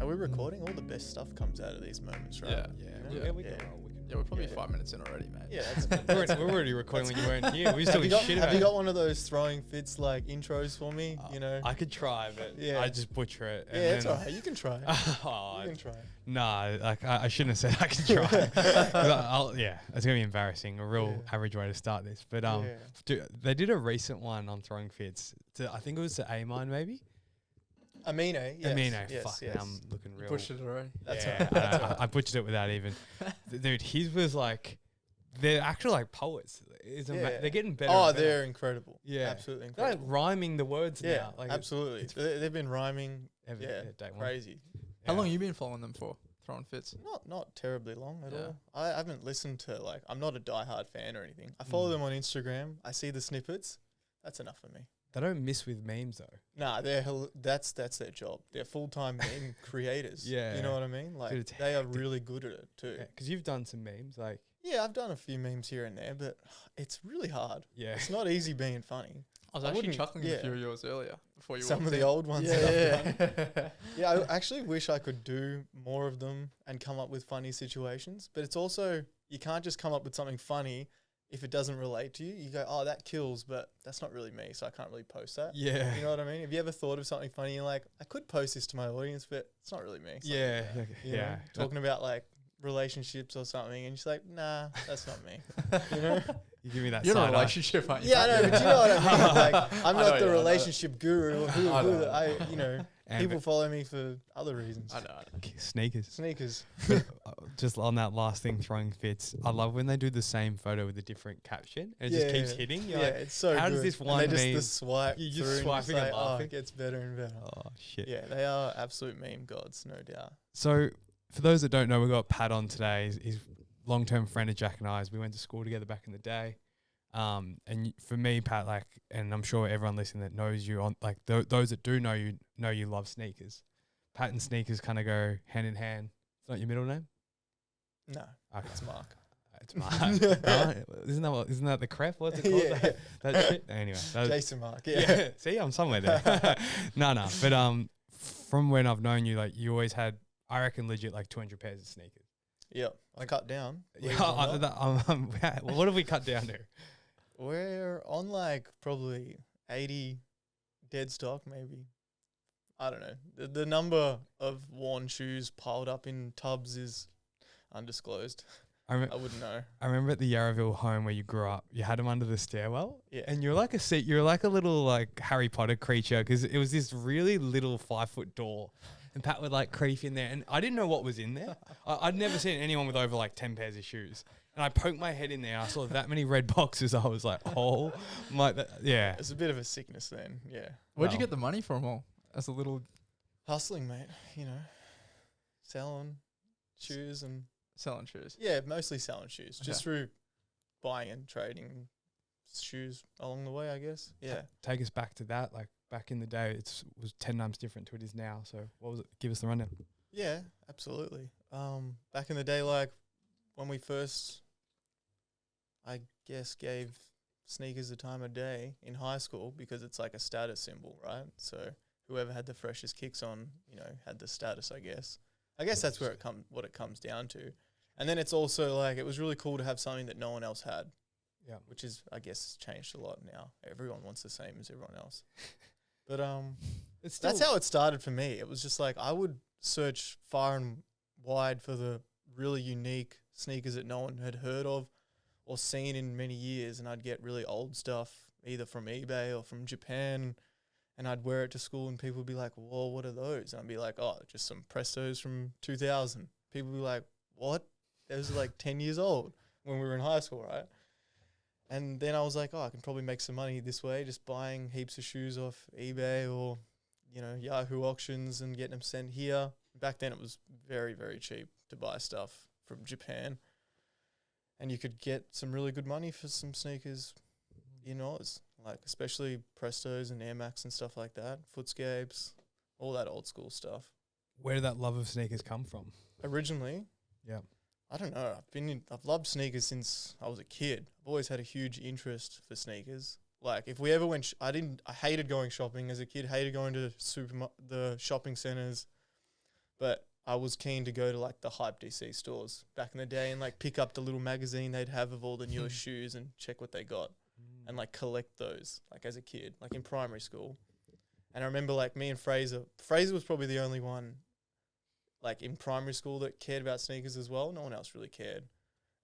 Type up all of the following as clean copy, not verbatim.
Are we recording? All the best stuff comes out of these moments, right? Yeah. We can roll. Yeah, we're probably 5 minutes in already, mate. Yeah, that's We're already recording when you weren't here. We still shit about Have you got one of those throwing fits like intros for me? I could try, but Yeah. I just butcher it. Yeah, it's alright. You can try. You can try. Nah, like I shouldn't have said I could try. It's gonna be embarrassing. A real average way to start this, but they did a recent one on throwing fits. I think it was to A-Mine maybe. Amino, yes. Amino, yes, fuck, yes. I'm looking real. Pushed it already. That's yeah, right. I butchered it without even. Dude, his was like, they're actually like poets. They're getting better. Oh, and better. they're incredible. Yeah, absolutely they're like incredible. rhyming the words Yeah, now. Like absolutely. They've been rhyming. day one. Crazy. How long have you been following them for? Throwing fits? Not terribly long at Yeah. all. I haven't listened to I'm not a diehard fan or anything. I follow them on Instagram. I see the snippets. That's enough for me. They don't miss with memes though. Nah, that's their job. They're full-time meme creators. Yeah. You know what I mean? Like Dude, it's they are hectic. really good at it too. Because you've done some memes, like Yeah, I've done a few memes here and there, but it's really hard. yeah. It's not easy being funny. I was I actually wouldn't- chuckling at yeah. a few of yours earlier before you Some walked of the in. old ones that I've done. Yeah. Yeah, I actually wish I could do more of them and come up with funny situations. But it's also, you can't just come up with something funny if it doesn't relate to you. You go, oh, that kills, but that's not really me, so I can't really post that. Yeah. You know what I mean? Have you ever thought of something funny and you're like, I could post this to my audience, but it's not really me. It's not Yeah. me. You know? Talking about like relationships or something, and you're like, nah, that's not me. You know? You give me that You're in a side eye. relationship, aren't you? Yeah, I know, but you know what I mean? Like, I'm I know, not the yeah, I know. relationship guru. You know, And people follow me for other reasons. I know. Sneakers. Sneakers. Just on that last thing, throwing fits. I love when they do the same photo with a different caption and it just keeps hitting. You're Yeah, like, it's so how good. does this And one they just meme- the swipe You just through and swiping and say, oh, laughing. it gets better and better. oh shit. Yeah, they are absolute meme gods, no doubt. So for those that don't know, we got Pat on today. He's long-term friend of Jack and I's. We went to school together back in the day. For me, Pat, like, and I'm sure everyone listening that knows you on, like, those that do know you love sneakers. Pat and sneakers kind of go hand in hand. It's not your middle name? No, Okay. it's Mark. It's Mark. Right? Isn't that the crep? What's it called? Yeah. That shit? Anyway. that was- Jason Mark, yeah. yeah. See, I'm somewhere there. No. But from when I've known you, like, you always had, I reckon, legit like 200 pairs of sneakers. Yep, I cut down. Yeah. believe it or not. What have we cut down to? We're on like probably 80 dead stock, maybe. I don't know. The number of worn shoes piled up in tubs is undisclosed. I wouldn't know. remember at the Yarraville home where you grew up, you had them under the stairwell. Yeah. And you're like a little like Harry Potter creature because it was this really little 5-foot door. And Pat would like creep in there. And I didn't know what was in there. I'd never seen anyone with over like 10 pairs of shoes. And I poked my head in there. I saw that many red boxes. I was like, oh my, yeah. It's a bit of a sickness then, yeah. Where'd you Well. get the money from all? As a little Hustling, mate, you know. Selling shoes and, selling shoes. yeah, mostly selling shoes. Okay. Just through buying and trading shoes along the way, I guess. Yeah. Take us back to that. Like back in the day, it was 10 times different to it is now. So what was it? Give us the rundown. Yeah, absolutely. Back in the day, like when we first, I guess, gave sneakers the time of day in high school because it's like a status symbol, right? So whoever had the freshest kicks on, you know, had the status, I guess. I guess that's where what it comes down to. And then it's also like it was really cool to have something that no one else had. Yeah. Which is, I guess, changed a lot now. Everyone wants the same as everyone else. But It's still, that's how it started for me. It was just like I would search far and wide for the really unique sneakers that no one had heard of or seen in many years, and I'd get really old stuff either from eBay or from Japan, and I'd wear it to school and people would be like, whoa, what are those? And I'd be like, oh, just some Prestos from 2000. People would be like, what? Those are like 10 years old when we were in high school, right? And then I was like, oh, I can probably make some money this way, just buying heaps of shoes off eBay or, you know, Yahoo auctions and getting them sent here. Back then it was very, very cheap to buy stuff from Japan. And you could get some really good money for some sneakers in Oz, like especially Prestos and Air Max and stuff like that, Footscapes, all that old school stuff. where did that love of sneakers come from? Originally, Yeah. I don't know. I've loved sneakers since I was a kid. I've always had a huge interest for sneakers. Like if we ever went, I hated going shopping as a kid. Hated going to the shopping centers. But I was keen to go to like the Hype DC stores back in the day and like pick up the little magazine they'd have of all the newest shoes and check what they got and like collect those like as a kid, like in primary school. And I remember like me and Fraser was probably the only one like in primary school that cared about sneakers as well. No one else really cared.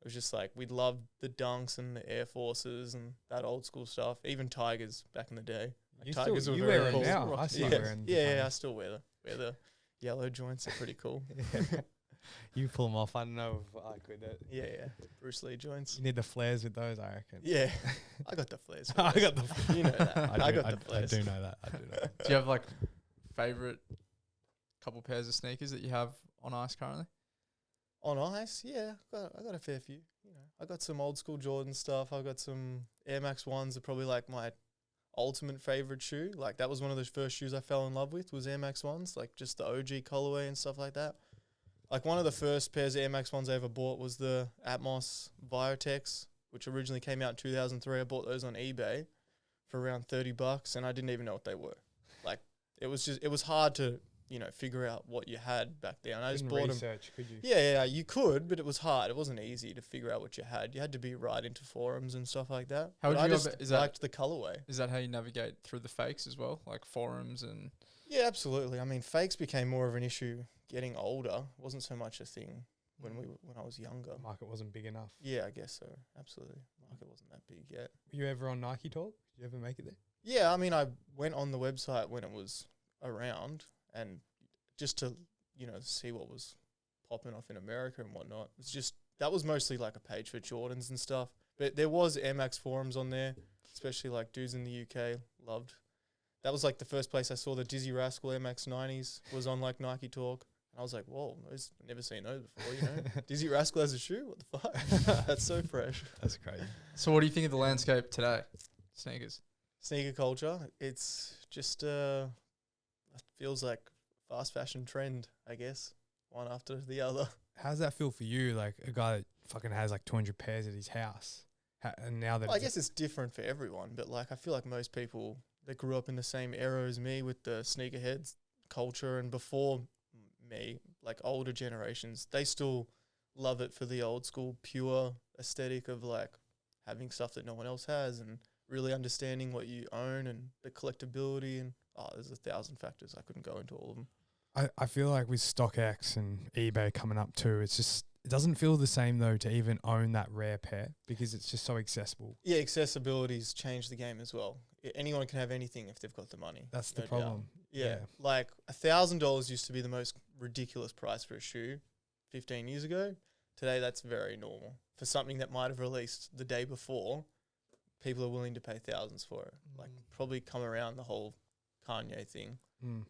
It was just like we loved the Dunks and the Air Forces and that old school stuff. Even Tigers back in the day. Like Tigers you were wear very them cool. now. I see you wearing the Yeah, Tigers. I still wear the yellow joints. They're pretty cool. You pull them off. I don't know if I could. Yeah. Bruce Lee joints. You need the flares with those, I reckon. Yeah, I got the flares. I got the flares. You know that. I got the I flares. do know that. I do know that. Do you have like favorite couple pairs of sneakers that you have on ice currently? On ice, yeah, I got a fair few. You know, I got some old school Jordan stuff. I got some Air Max 1s are probably like my ultimate favorite shoe. Like that was one of those first shoes I fell in love with was Air Max 1s, like just the OG colorway and stuff like that. Like one of the first pairs of Air Max 1s I ever bought was the Atmos Viotex, which originally came out in 2003. I bought those on eBay for around $30 and I didn't even know what they were. Like it was hard to, you know, figure out what you had back then. I just Didn't bought them. research, could you? Yeah, you could, but it was hard. It wasn't easy to figure out what you had. You had to be right into forums and stuff like that. How would But I you go just about- is that- liked the colorway. Is that how you navigate through the fakes as well, like forums and? Yeah, absolutely. I mean, fakes became more of an issue getting older. It wasn't so much a thing when I was younger. The market wasn't big enough. Yeah, I guess so. Absolutely. Market wasn't that big yet. Were you ever on Nike Talk? Did you ever make it there? Yeah, I mean, I went on the website when it was around and just to, you know, see what was popping off in America and whatnot. It's just, that was mostly like a page for Jordans and stuff. But there was Air Max forums on there, especially like dudes in the UK loved. That was like the first place I saw the Dizzy Rascal Air Max 90s was on like Nike Talk. And I was like, whoa, I've never seen those before, you know. Dizzy Rascal has a shoe? What the fuck? That's so fresh. That's crazy. So what do you think of the landscape today? Sneakers. Sneaker culture, it's just, it feels like fast fashion trend, I guess, one after the other. How's that feel for you? Like a guy that fucking has like 200 pairs at his house. And now that Well, I guess it's different for everyone, but like I feel like most people that grew up in the same era as me with the sneakerheads culture and before me, like older generations, they still love it for the old school pure aesthetic of like having stuff that no one else has and really understanding what you own and the collectability and there's 1,000 factors. I couldn't go into all of them. I feel like with StockX and eBay coming up too, it's just, it doesn't feel the same though to even own that rare pair because it's just so accessible. Yeah, accessibility's changed the game as well. Anyone can have anything if they've got the money. That's the no doubt. problem. Yeah. Like $1,000 used to be the most ridiculous price for a shoe 15 years ago. Today, that's very normal. For something that might have released the day before, people are willing to pay thousands for it. Like probably come around the whole Kanye thing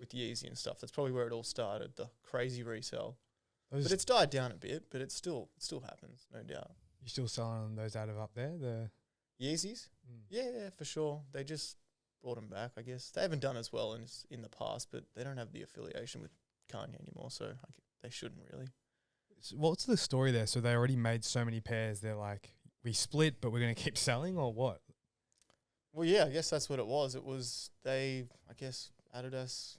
with Yeezy and stuff. That's probably where it all started, the crazy resale. But it's died down a bit, but it still happens, no doubt. You still selling those out of up there? The Yeezys? Yeah, for sure. They just brought them back, I guess. They haven't done as well in the past, but they don't have the affiliation with Kanye anymore, so they shouldn't really. So what's the story there? So they already made so many pairs. They're like, we split, but we're going to keep selling or what? Well, yeah, I guess that's what it was. It was Adidas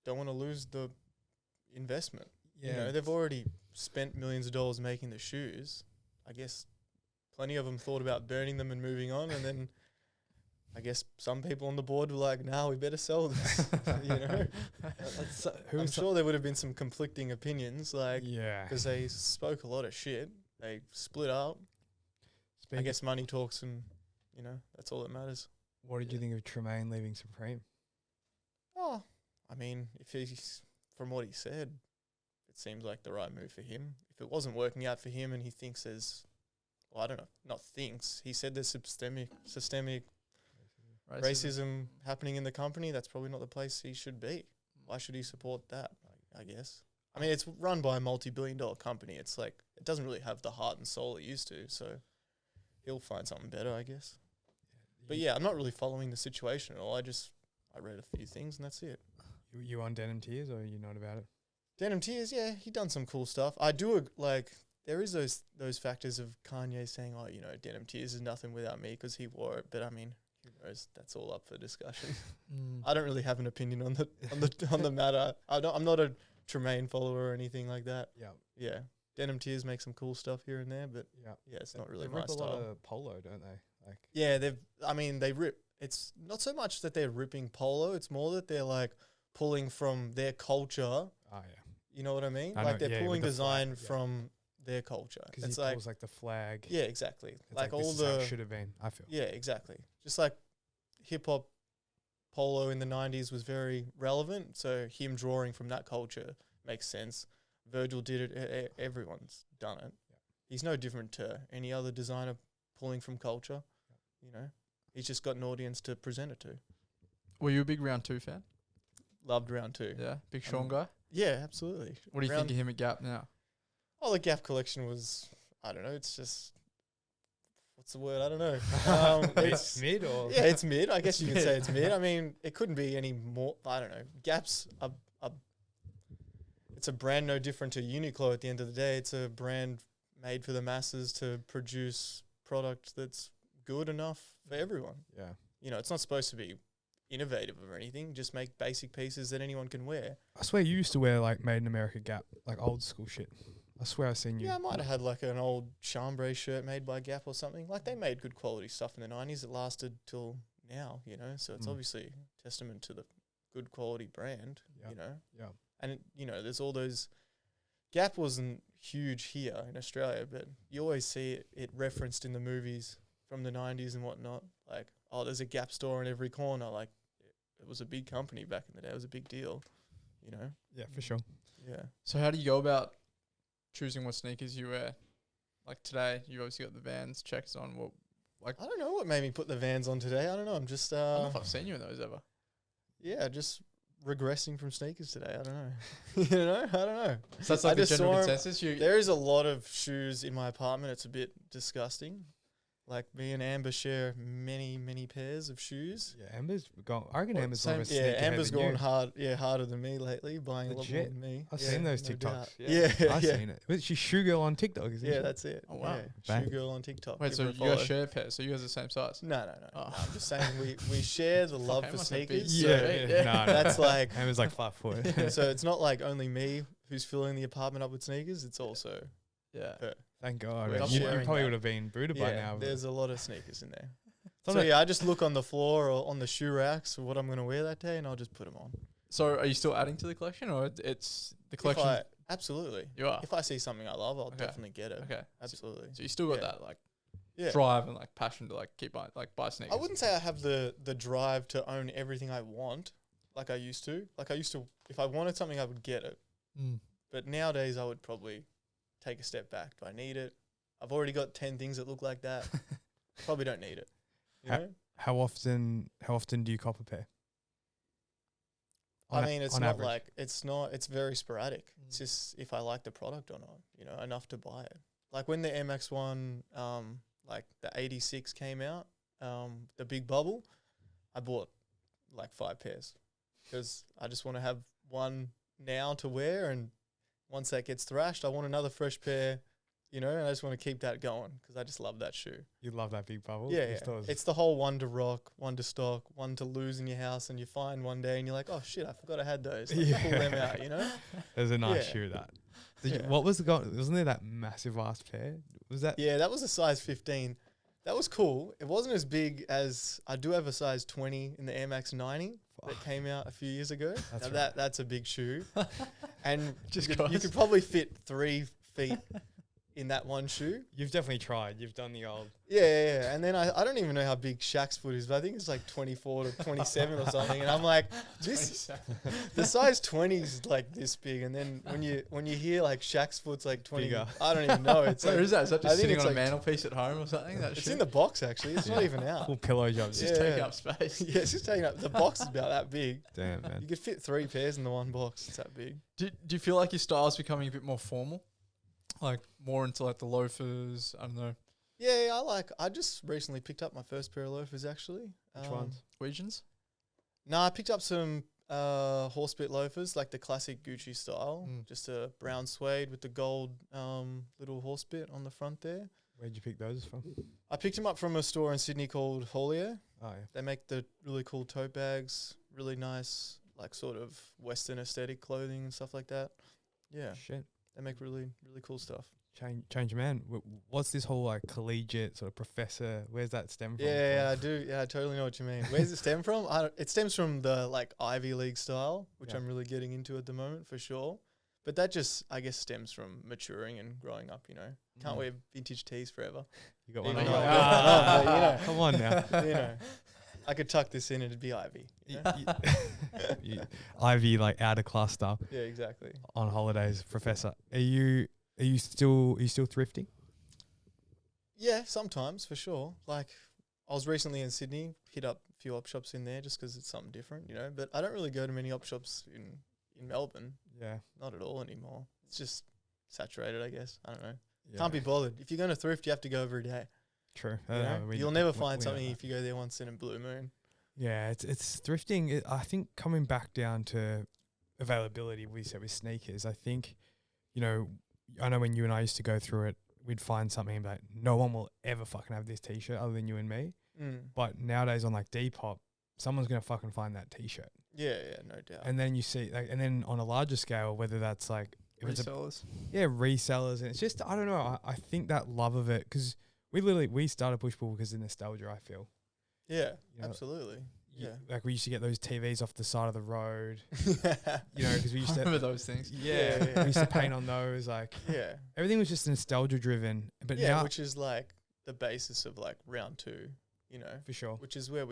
don't want to lose the investment. Yeah. You know, they've already spent millions of dollars making the shoes. I guess plenty of them thought about burning them and moving on, and then I guess some people on the board were like, "Nah, we better sell this." You know, I'm sure there would have been some conflicting opinions, like because they spoke a lot of shit. They split up. I guess money talks, and you know that's all that matters. What did you think of Tremaine leaving Supreme? Oh, I mean, if he's from what he said, it seems like the right move for him. If it wasn't working out for him and he thinks there's, well, I don't know, not thinks, he said there's systemic racism happening in the company, that's probably not the place he should be. Why should he support that, I guess? I mean, it's run by a multi-billion-dollar company. It's like, it doesn't really have the heart and soul it used to, so he'll find something better, I guess. But yeah, I'm not really following the situation at all. I read a few things and that's it. You on Denim Tears or are you not about it? Denim Tears, yeah, he done some cool stuff. I do there is those factors of Kanye saying, "Oh, you know, Denim Tears is nothing without me" because he wore it. But I mean, who knows? That's all up for discussion. I don't really have an opinion on the matter. I'm not a Tremaine follower or anything like that. Yeah. Yeah. Denim Tears make some cool stuff here and there, but Yeah. yeah, it's not really they my rip a lot style. of polo, don't they? Like, Yeah, they rip. It's not so much that they're ripping polo, it's more that they're like pulling from their culture. oh yeah, You know what I mean? I Like know, they're yeah, with pulling the flag, design yeah. from their culture. because It's he like, pulls like the flag. yeah, exactly. It's Like this all is how it the should have been. I feel. yeah, exactly. Just like hip hop polo in the 90s was very relevant, so him drawing from that culture makes sense. Virgil did it, everyone's done it. Yeah. He's no different to any other designer pulling from culture, you know. He's just got an audience to present it to. Were you a big round 2 fan? Loved round 2. Yeah, big Sean guy. Yeah, absolutely. What do you Round- think of him at Gap now? Oh, the Gap collection was, I don't know, it's just, what's the word? I don't know. It's mid or Yeah, it's mid. I guess It's you could mid. say it's mid. I mean, it couldn't be any more. I don't know. Gap's it's a brand no different to Uniqlo. At the end of the day, it's a brand made for the masses to produce product that's good enough for everyone. yeah. You know, it's not supposed to be innovative or anything. Just make basic pieces that anyone can wear. I swear you used to wear like Made in America Gap, like old school shit. I swear I've seen you. Yeah, I might have had like an old chambray shirt made by Gap or something. Like they made good quality stuff in the 90s. It lasted till now, you know. So it's Mm. obviously a testament to the good quality brand, Yeah. you know. Yeah. And, you know, there's all those. Gap wasn't huge here in Australia, but you always see it referenced in the movies from the 90s and whatnot. Like, oh, there's a Gap store in every corner. Like, it was a big company back in the day. It was a big deal, you know? Yeah, for sure. Yeah. So how do you go about choosing what sneakers you wear? Like today, you obviously got the Vans checks on. What? I don't know what made me put the Vans on today. I don't know. I'm just, I don't know if I've seen you in those ever. yeah, just regressing from sneakers today. I don't know. You know? I don't know. So that's I like the just general saw 'em. consensus. You There is a lot of shoes in my apartment. It's a bit disgusting. Like me and Amber share many, many pairs of shoes. Yeah, Amber's gone. I reckon What, Amber's same- more of a Yeah, sneakerhead Amber's than gone you. hard. Yeah, harder than me lately, buying a lot more Legit. than me. I've Yeah, seen those no TikToks. doubt. Yeah. Yeah, I've yeah. seen it. Wait, she's Shoe Girl on TikTok, isn't Yeah, she? that's it. Oh, wow. Yeah. Bang. Shoe Girl on TikTok. wait, Give so her a you guys follow. share pairs? So you guys are the same size? No. Oh. No, I'm just saying we share the love Fuck, for I must have big sneakers. Yeah, Yeah, yeah. No, That's like Amber's like 5 foot. so it's not like only me who's filling the apartment up with sneakers. It's also Yeah. her. Thank God. We're man. You sharing probably that. would have been booted by Yeah, now. but- there's a lot of sneakers in there. Some So of- yeah, I just look on the floor or on the shoe racks for what I'm going to wear that day, and I'll just put them on. So are you still adding to the collection, or it's the collection? Absolutely. You are. If I see something I love, I'll Okay. definitely get it. Okay. Absolutely. So you still got Yeah. that like Yeah. drive and like passion to like keep buy sneakers. I wouldn't say I have the drive to own everything I want like I used to. Like I used to, if I wanted something, I would get it. Mm. But nowadays, I would probably take a step back. Do I need it? I've already got 10 things that look like that. Probably don't need it. You Ha- know? How often do you cop a pair? I mean, it's on not average. like, it's very sporadic. It's Mm. just if I like the product or not, you know, enough to buy it. Like when the MX1, like the 86 came out, the big bubble, I bought like 5 pairs because I just want to have one now to wear. And once that gets thrashed, I want another fresh pair, you know, and I just want to keep that going because I just love that shoe. You love that big bubble. Yeah, You yeah. thought it was- It's the whole one to rock, one to stock, one to lose in your house, and you find one day and you're like, oh shit, I forgot I had those. Like, pull them out, you know? There's a nice Yeah. shoe that. Did Yeah. you, what was the wasn't there that massive ass pair? Was that? Yeah, that was a size 15. That was cool. It wasn't as big as I do have a size 20 in the Air Max 90 that Fuck. came out a few years ago. That's Now right. that's a big shoe, and Just you cause. could probably fit 3 feet in that one shoe. You've definitely tried. You've done the old. Yeah. And then I don't even know how big Shaq's foot is, but I think it's like 24 to 27 or something. And I'm like, this the size 20 is like this big, and then when you hear like Shaq's foot's like 20, Bigger. I don't even know. It's Where like, is that? Is that I just think sitting it's on a like mantelpiece at home or something? That it's shoe? in the box actually. It's not Yeah. even out. Full pillow jobs. It's just taking Yeah. up space. Yeah, it's just taking up the box is about that big. Damn, You man. could fit 3 pairs in the one box. It's that big. Do you feel like your style's becoming a bit more formal? Like more into like the loafers? I don't know. Yeah, I just recently picked up my first pair of loafers actually. Which ones? Legions? No, I picked up some horse bit loafers, like the classic Gucci style. Mm. Just a brown suede with the gold little horse bit on the front there. Where'd you pick those from? I picked them up from a store in Sydney called Holier. Oh yeah. They make the really cool tote bags, really nice like sort of Western aesthetic clothing and stuff like that. Yeah, Shit. they make really cool stuff. Change man. What's this whole like collegiate sort of professor? Where's that stem from? Yeah, I do. Yeah, I totally know what you mean. Where's it stem from? It stems from the like Ivy League style, which Yeah. I'm really getting into at the moment for sure. But that just, I guess, stems from maturing and growing up. You know, can't wear vintage tees forever. You got Even one. though On. I got one on, but, you know. Come on now. You know, I could tuck this in and it'd be Ivy. You know? Ivy like outer class stuff Yeah, exactly. on holidays, professor. Are you still thrifting? Yeah, sometimes for sure. Like I was recently in Sydney, hit up a few op shops in there just because it's something different, you know. But I don't really go to many op shops in Melbourne. Yeah. Not at all anymore. It's just saturated, I guess. I don't know. Yeah. Can't be bothered. If you're going to thrift, you have to go every day. True. You know? You'll never find something if you go there once in a blue moon. Yeah, it's thrifting. I think coming back down to availability, we said with sneakers. I think, you know, I know when you and I used to go through it, we'd find something and be like, no one will ever fucking have this t-shirt other than you and me. But nowadays on like Depop, someone's gonna fucking find that t-shirt. Yeah, no doubt. And then you see, like, and then on a larger scale, whether that's like if it's Resellers. resellers, and it's just I don't know. I think that love of it because we started Push Pull because of nostalgia. I feel. Yeah, You know, absolutely. Yeah. Like we used to get those TVs off the side of the road. You know, because we used I to remember those things. Yeah, Yeah. we used to paint on those. Like Yeah. everything was just nostalgia driven. But Yeah, now, which is like the basis of like round two, you know, for sure, which is where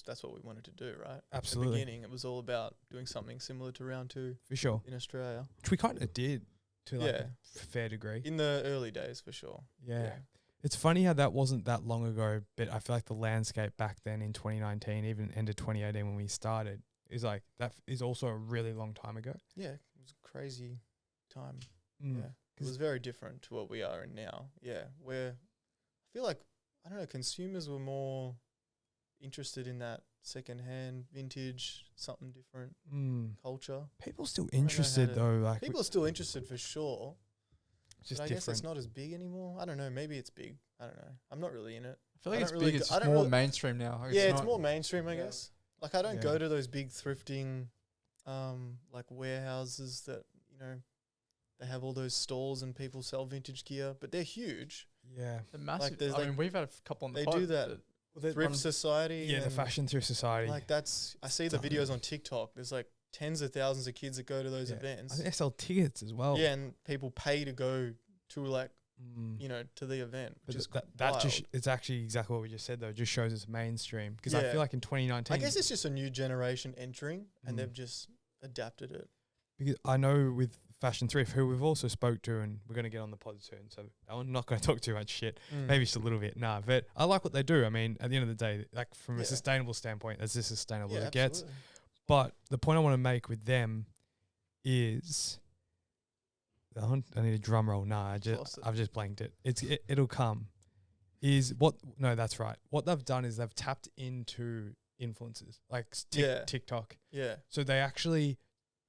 that's what we wanted to do, right? absolutely, At the beginning, it was all about doing something similar to round two for sure, in Australia. which we kind of did to like Yeah. a fair degree. In the early days, for sure. Yeah. It's funny how that wasn't that long ago, but I feel like the landscape back then in 2019, even end of 2018 when we started, is like that is also a really long time ago. Yeah, it was a crazy time. Mm. Yeah, it was very different to what we are in now. Yeah, where I feel like, I don't know, consumers were more interested in that second-hand, vintage, something different culture. People still know how interested to- though, like People are still interested for sure. it's just But I guess different. it's not as big anymore. I don't know. Maybe it's big. I don't know. I'm not really in it. I feel like I it's don't really big. go- It's I just don't more really- mainstream now. Like, Yeah, it's not- more mainstream, I yeah. guess. Like I don't Yeah. go to those big thrifting, like warehouses that, you know, they have all those stalls and people sell vintage gear, but they're huge. Yeah. The massive. there's I like- mean, we've had a couple on the They pod do that. Thrift one- Society. Yeah, the and, fashion thrift society. Like that's, I see the Done. videos on TikTok. There's like tens of thousands of kids that go to those Yeah. I events. think they sell tickets as well. Yeah, and people pay to go to like, Mm. you know, to the event, which But is that just wild. it's actually exactly what we just said though. It just shows it's mainstream because I Yeah. feel like in 2019, I guess it's just a new generation entering, and Mm. they've just adapted it. because I know with Fashion Thrift, who we've also spoke to, and we're going to get on the pod soon, so I'm not going to talk too much shit. Maybe just a little bit, but I like what they do. I mean, at the end of the day, like from a Yeah. sustainable standpoint, that's as sustainable as Yeah, it gets. absolutely. But the point I want to make with them is, I need a drum roll. Nah, Lost it. I've just blanked it. It'll come. Is what? No, that's right. What they've done is they've tapped into influencers like Yeah. TikTok. Yeah, So they actually,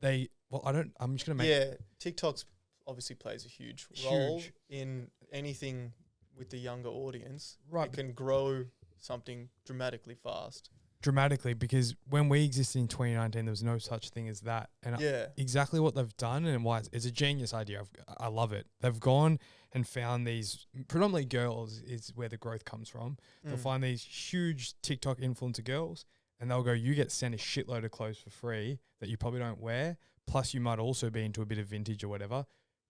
I'm just gonna make yeah. TikTok's obviously plays a huge role Huge. in anything with the younger audience. Right. It can grow something dramatically fast. dramatically because when we existed in 2019, there was no such thing as that. And Yeah, exactly what they've done and why it's a genius idea. I love it. They've gone and found these predominantly girls is where the growth comes from. They'll find these huge TikTok influencer girls and they'll go, you get sent a shitload of clothes for free that you probably don't wear. Plus you might also be into a bit of vintage or whatever.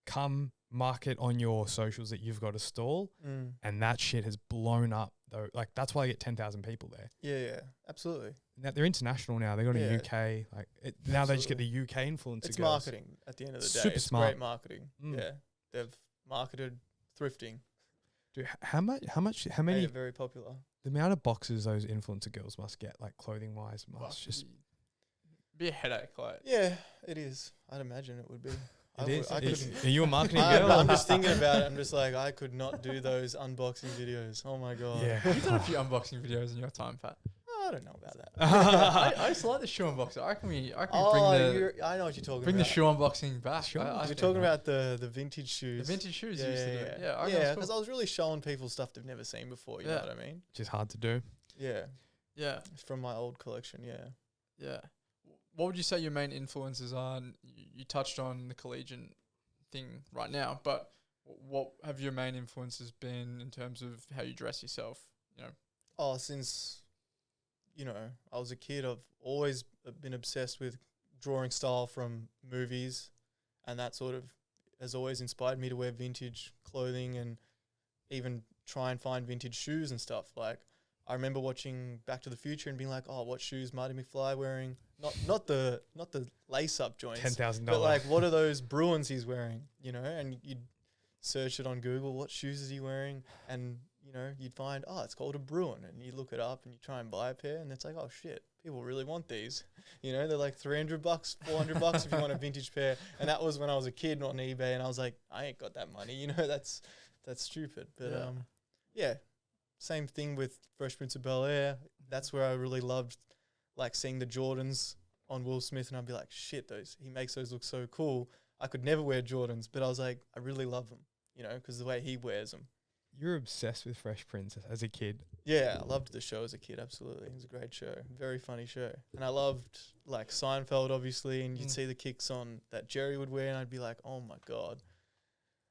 Come market on your socials that you've got a stall. And that shit has blown up though. Like that's why I get 10,000 people there. yeah, absolutely. Now they're international now. They got Yeah. a UK. Like now they just get the UK influencer It's girls. marketing at the end of the day. Super It's smart. great marketing. Mm. Yeah, they've marketed thrifting. Dude, how Made many it very popular. the amount of boxes those influencer girls must get, like clothing wise, must just be a headache. Like Yeah, it is. I'd imagine it would be. it is. I couldn't. Are you a marketing girl? I'm just thinking about it. I'm just like, I could not do those unboxing videos. Oh my god. Yeah. you've done a few unboxing videos in your time, Pat. I don't know about that. I used to like the shoe unboxing. I can bring I know what you're talking the about. shoe unboxing back. Sure. I You're think talking about the vintage shoes. the vintage shoes Yeah, you used to yeah, do. yeah. Yeah, I Yeah, think because that's I was really showing people stuff they've never seen before. You know Yeah. what I mean? Which is hard to do. Yeah, yeah, it's from my old collection. Yeah. yeah. what would you say your main influences are? And you touched on the collegiate thing right now, but what have your main influences been in terms of how you dress yourself? You know, Oh, since, I was a kid, I've always been obsessed with drawing style from movies, and that sort of has always inspired me to wear vintage clothing and even try and find vintage shoes and stuff. Like, I remember watching Back to the Future and being like, oh, what shoes Marty McFly wearing? Not the lace up joints, $10,000. but like, what are those Bruins he's wearing? And you'd search it on Google, what shoes is he wearing? And you'd find, oh, it's called a Bruin, and you look it up and you try and buy a pair, and it's like, oh shit, people really want these. They're like $300, $400 if you want a vintage pair. And that was when I was a kid on eBay, and I was like, I ain't got that money. That's stupid. But yeah, same thing with Fresh Prince of Bel-Air. That's where I really loved like seeing the Jordans on Will Smith, and I'd be like, shit, he makes those look so cool. I could never wear Jordans, but I was like, I really love them, because the way he wears them. You're obsessed with Fresh Prince as a kid. Yeah, I loved the show as a kid, absolutely. It was a great show. Very funny show. And I loved, like, Seinfeld, obviously, and you'd see the kicks on that Jerry would wear, and I'd be like, oh, my God.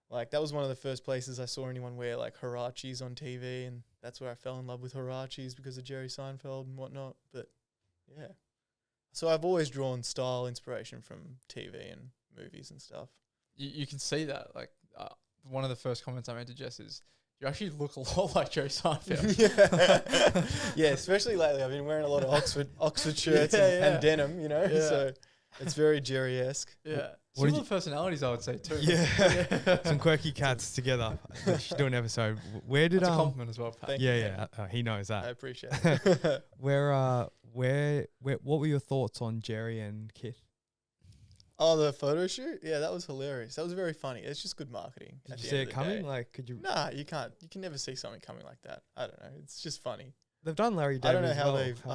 Like, that was one of the first places I saw anyone wear, like, Huaraches on TV, and that's where I fell in love with Huaraches because of Jerry Seinfeld and whatnot. But, yeah. So I've always drawn style inspiration from TV and movies and stuff. You can see that. Like, one of the first comments I made to Jess is, you actually look a lot like Jerry Seinfeld. Yeah, especially lately. I've been wearing a lot of Oxford shirts and denim, so it's very Jerry-esque. Yeah. Similar personalities, I would say, too. Yeah. Some quirky cats together. We should do an episode. Where did That's a compliment as well, Pat. He knows that. I appreciate it. What were your thoughts on Jerry and Kith? Oh, the photo shoot? Yeah, that was hilarious. That was very funny. It's just good marketing. Did you see it coming? Like, could you? Nah, you can't. You can never see something coming like that. I don't know. It's just funny. They've done Larry David. I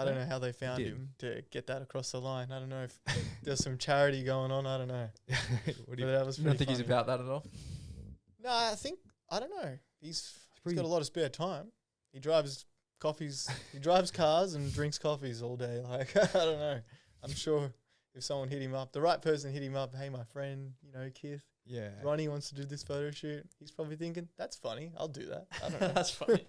don't know how they found him to get that across the line. I don't know if there's some charity going on. I don't know. That was I don't think he's about that at all. No, I don't know. He's got a lot of spare time. He drives cars and drinks coffees all day. Like, I don't know. I'm sure if someone hit him up, the right person hit him up, hey, my friend, Keith, Ronnie wants to do this photo shoot. He's probably thinking, that's funny. I'll do that. I don't know. That's funny.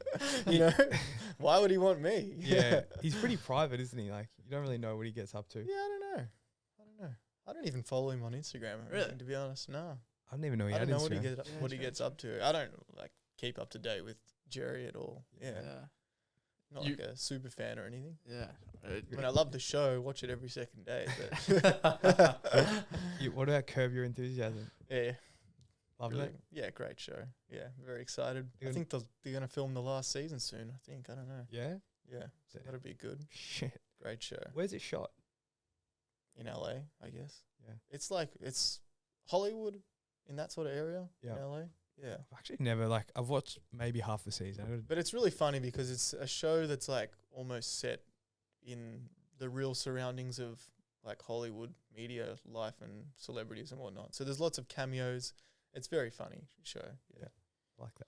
Why would he want me? Yeah. He's pretty private, isn't he? Like, you don't really know what he gets up to. Yeah, I don't know. I don't even follow him on Instagram or anything, to be honest. No. I didn't even know he had Instagram. What he gets up to. I don't, keep up to date with Jerry at all. Yeah. Not like a super fan or anything. Yeah. I mean, I love the show. Watch it every second day. But what about Curb Your Enthusiasm? Yeah. Loving it? Yeah, great show. Yeah, very excited. I think they're going to film the last season soon, I think. I don't know. Yeah? Yeah. So that'll be good. Shit. Great show. Where's it shot? In LA, I guess. Yeah. It's Hollywood in that sort of area in LA. Yeah. I've actually never, I've watched maybe half the season. But it's really funny because it's a show that's almost set in the real surroundings of Hollywood media life and celebrities and whatnot. So there's lots of cameos. It's very funny show. Yeah. I like that.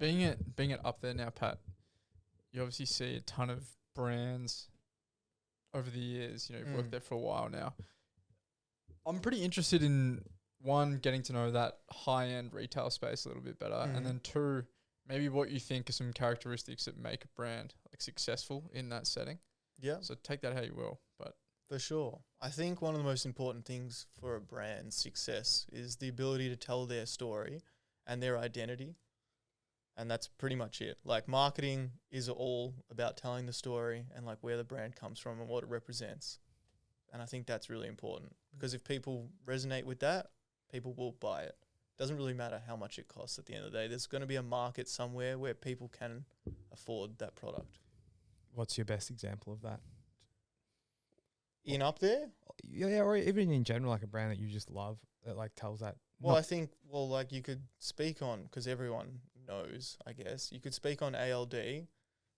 Yeah. Being it up there now, Pat, you obviously see a ton of brands over the years. You've worked there for a while now. I'm pretty interested in, one, getting to know that high-end retail space a little bit better, and then two, maybe what you think are some characteristics that make a brand successful in that setting. Yeah. So take that how you will, but for sure. I think one of the most important things for a brand's success is the ability to tell their story and their identity. And that's pretty much it. Marketing is all about telling the story and where the brand comes from and what it represents. And I think that's really important because if people resonate with that, people will buy it. Doesn't really matter how much it costs at the end of the day. There's going to be a market somewhere where people can afford that product. What's your best example of that? Up there? Yeah, or even in general, a brand that you just love that tells that. Well, I think, you could speak on, because everyone knows, I guess, you could speak on ALD.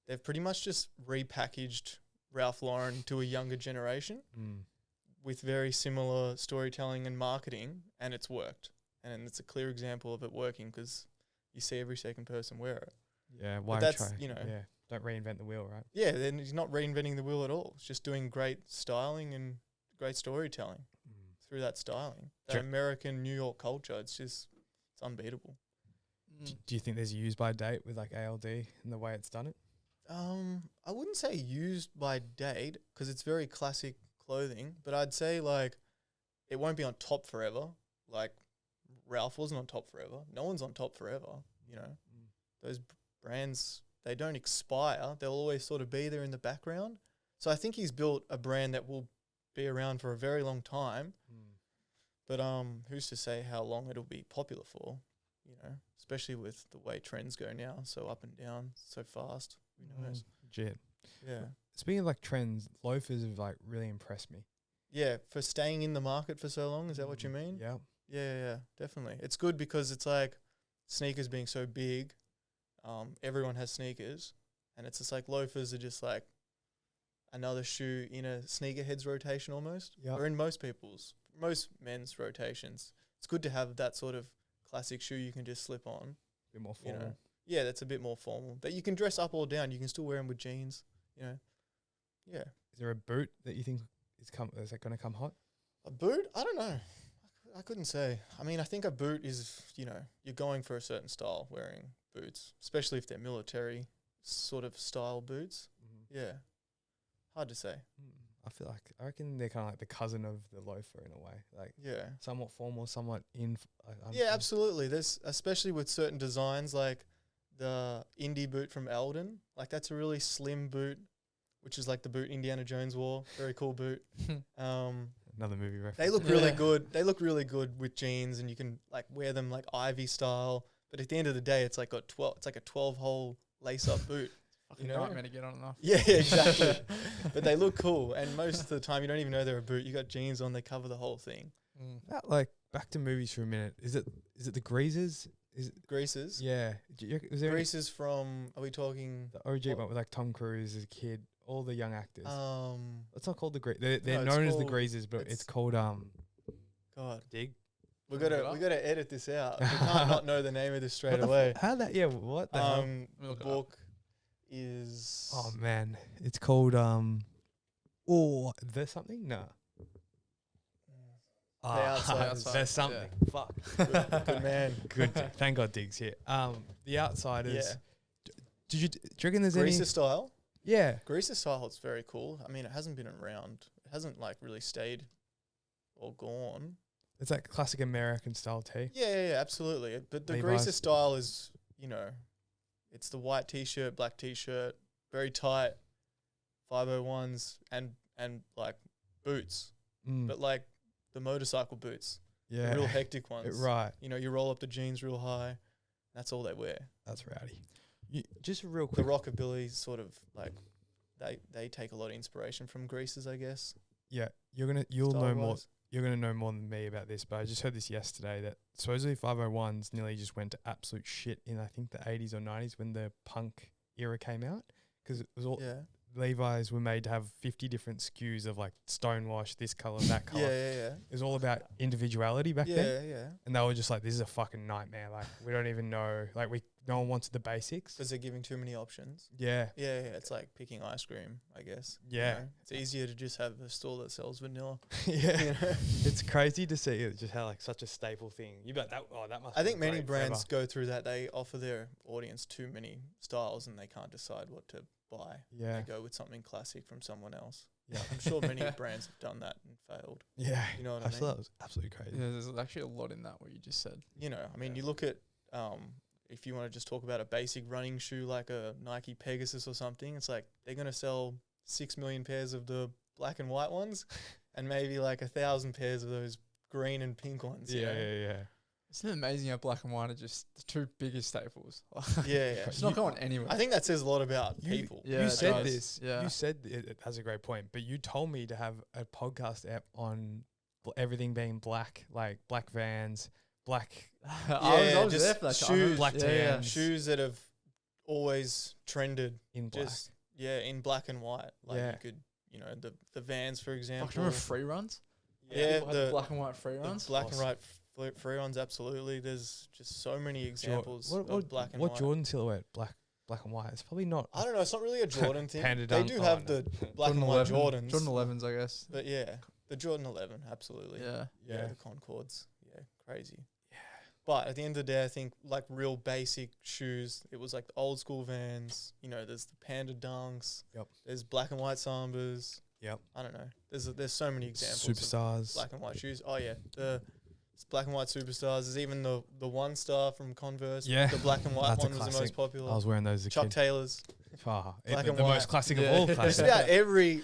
They've pretty much just repackaged Ralph Lauren to a younger generation with very similar storytelling and marketing, and it's worked. And it's a clear example of it working because you see every second person wear it. Yeah, why that's, try? Don't reinvent the wheel, right? Yeah, then he's not reinventing the wheel at all. It's just doing great styling and great storytelling through that styling. That Sure. American New York culture, it's unbeatable. Do you think there's a use by date with like ALD and the way it's done it? I wouldn't say used by date because it's very classic clothing, but I'd say like it won't be on top forever. Like Ralph wasn't on top forever. No one's on top forever. You know, those brands, they don't expire. They'll always sort of be there in the background. So I think he's built a brand that will be around for a very long time. But who's to say how long it'll be popular for? You know, especially with the way trends go now, so up and down, so fast. Who knows? Legit. Yeah. Speaking of like trends, loafers have like really impressed me. Yeah, for staying in the market for so long, is that what you mean? Yeah. Yeah, definitely. It's good because it's like sneakers being so big, everyone has sneakers, and it's just like loafers are just like another shoe in a sneakerhead's rotation almost, or in most men's rotations. It's good to have that sort of classic shoe you can just slip on. A bit more formal. You know? Yeah, that's a bit more formal. That you can dress up or down. You can still wear them with jeans, you know. Yeah. Is there a boot that you think is that going to come hot? A boot? I don't know. I couldn't say. I mean, I think a boot is, you know, you're going for a certain style wearing boots, especially if they're military sort of style boots. Yeah. Hard to say. I reckon they're kind of like the cousin of the loafer in a way. Like, yeah, somewhat formal, somewhat in. Yeah, absolutely. There's, especially with certain designs like the indie boot from Eldon. Like, that's a really slim boot, which is like the boot Indiana Jones wore. Very cool boot. Another movie reference. They look really good. They look really good with jeans, and you can like wear them like Ivy style. But at the end of the day, it's like got 12. It's like a 12-hole lace-up boot. Fucking nightmare to get on and off. Yeah, exactly. But they look cool, and most of the time you don't even know they're a boot. You got jeans on, they cover the whole thing. Like back to movies for a minute. Is it the Greasers? Is it Greasers? Yeah. Was there Greasers from? Are we talking the OG one with like Tom Cruise as a kid? All the young actors. It's not called the They're No, known as the Greasers, but it's called God. Dig. We gotta edit this out. We can't not know the name of this straight away. How that? Yeah. What the hell? The book is. Oh man, it's called there's something? No. Outsiders. There's something. Yeah. Fuck. Good man. Good. Thank God Dig's here. The Outsiders. Yeah. Do you reckon there's Greaser any? style? Yeah. Greaser style, it's very cool. I mean, it hasn't been around. It hasn't like really stayed or gone. It's like classic American style tee. Yeah, absolutely. But the Levi's. Greaser style is, you know, it's the white t-shirt, black t-shirt, very tight, 501s and like boots. But like the motorcycle boots. Yeah. The real hectic ones. Right. You know, you roll up the jeans real high. That's all they wear. That's rowdy. Just real quick. The rockabilly sort of like they take a lot of inspiration from Greasers, I guess. Yeah, you'll know more. Style-wise. You're gonna know more than me about this, but I just heard this yesterday that supposedly 501s nearly just went to absolute shit in I think the 80s or 90s when the punk era came out, because it was all Levi's were made to have 50 different SKUs of like stonewash, this color, that color. Yeah. It was all about individuality back then. Yeah. And they were just like, this is a fucking nightmare. Like, we don't even know. Like, no one wanted the basics. Because they're giving too many options. Yeah. Yeah. It's like picking ice cream, I guess. Yeah. You know? It's easier to just have a store that sells vanilla. Yeah. You know? It's crazy to see it just how like such a staple thing. You bet that must. I think many brands go through that. They offer their audience too many styles and they can't decide what to buy. Yeah. They go with something classic from someone else. Yeah. I'm sure many brands have done that and failed. Yeah. You know what I I mean? thought that was absolutely crazy. Yeah, there's actually a lot in that what you just said. You know, I mean, you look at, if you want to just talk about a basic running shoe like a Nike Pegasus or something, it's like they're going to sell 6 million pairs of the black and white ones and maybe like 1,000 pairs of those green and pink ones. Yeah. Isn't it amazing how black and white are just the two biggest staples? Yeah. It's not going anywhere. I think that says a lot about people. You it said does. this. Yeah. You said it has a great point, but you told me to have a podcast app on everything being black, like black Vans, black. I was just there for that. shoes, black tans. shoes that have always trended in black. just in black and white. Like Yeah. you could, you know, the Vans for example. Fuck, remember free runs? Yeah, People had the black and white free runs. black and white free runs, absolutely. There's just so many examples of black and what white. Jordan silhouette, black and white? It's probably not. I don't know. It's not really a Jordan thing. Panda They dunk. do have the black and white Jordans. Jordan 11s, I guess. But yeah, The Jordan 11, absolutely. Yeah. Yeah, the Concords. Yeah, crazy. Yeah. But at the end of the day, I think like real basic shoes, it was like the old school Vans. You know, there's the Panda Dunks. Yep. There's black and white Sambas. Yep. I don't know. There's so many examples. Superstars. Of black and white shoes. Oh yeah, it's black and white Superstars. There's even the One Star from Converse. Yeah. The black and white That's a one was the most classic. popular. I was wearing those as a Chuck kid. Taylor's. Ah, Black the and most white. classic Yeah. of all Just classics. about every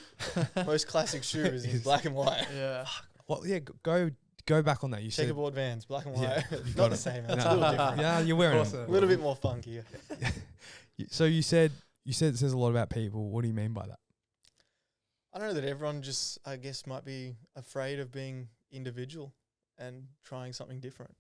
most classic shoe is in Is- black and white. Yeah. Well, yeah, go back on that. You said Checkerboard Vans, black and Yeah, white. you got Not it. the same. It's No. a little different. Yeah, you're wearing Awesome. them. A little bit more funky. So you said it says a lot about people. What do you mean by that? I don't know that everyone just, I guess, might be afraid of being individual and trying something different.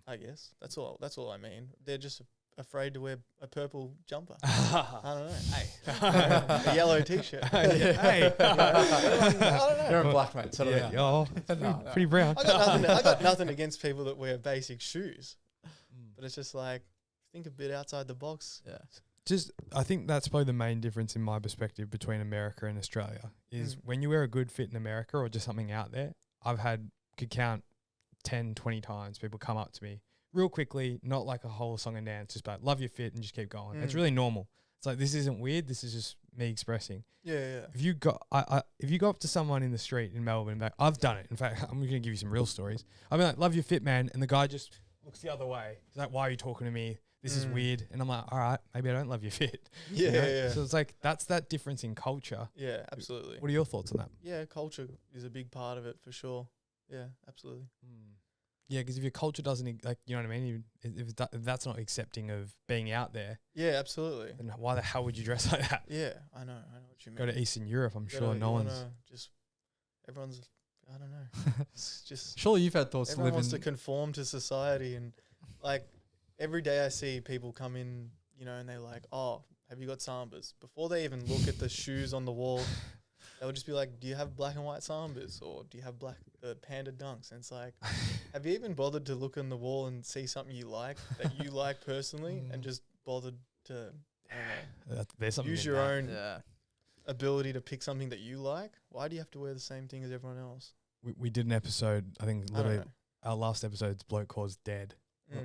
I guess that's all I mean. They're just afraid to wear a purple jumper. I don't know. Hey. A yellow t-shirt. Hey. I don't know. You're in black, mate. Settle Yeah. down. Oh, No. pretty brown. I got nothing against people that wear basic shoes, but it's just like think a bit outside the box. Yeah. I think that's probably the main difference in my perspective between America and Australia is when you wear a good fit in America or just something out there. Could count 10, 20 times people come up to me real quickly, not like a whole song and dance, just like love your fit and just keep going. It's really normal. It's like, this isn't weird. This is just me expressing. Yeah. If you go up to someone in the street in Melbourne, like, I've done it. In fact, I'm going to give you some real stories. I'll be like, love your fit, man. And the guy just looks the other way. He's like, why are you talking to me? This is weird. And I'm like, all right, maybe I don't love your fit. Yeah, You know? yeah. So it's like, that's that difference in culture. Yeah, absolutely. What are your thoughts on that? Yeah, culture is a big part of it for sure. Yeah, absolutely. Yeah, because if your culture doesn't, you know what I mean? If that's not accepting of being out there, Yeah, absolutely. then why the hell would you dress like that? Yeah, I know what you mean. Go to Eastern Europe, I'm You sure gotta- no you one's... wanna just everyone's, I don't know. It's just Surely you've had thoughts to everyone live wants in. to conform to society, and like every day I see people come in, you know, and they're like, "Oh, have you got Sambas?" Before they even look at the shoes on the wall, they'll just be like, "Do you have black and white Sambas, or do you have the Panda Dunks?" And it's like, have you even bothered to look on the wall and see something you like that you like personally, and just bothered to I don't know, There's something use in your that. own Yeah. ability to pick something that you like? Why do you have to wear the same thing as everyone else? We did an episode, I think I don't literally know. our last episode's Bloke Calls Dead.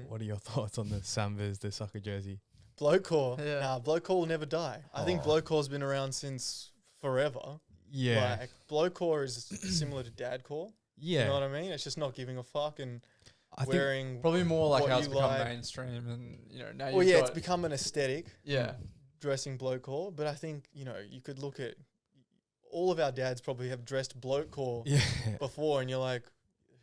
What are your thoughts on the Sambas, the soccer jersey? Bloke core. Yeah. Nah, bloke core will never die. I think Oh. bloke core's been around since forever. Yeah. Like, bloke core is similar to dad core. Yeah. You know what I mean? It's just not giving a fuck and I think wearing. Probably more like what how it's you become like. mainstream and, now Well, you've yeah, got, it's become an aesthetic. yeah. Dressing bloke core, but I think you could look at all of our dads probably have dressed bloke core yeah. before, and you're like,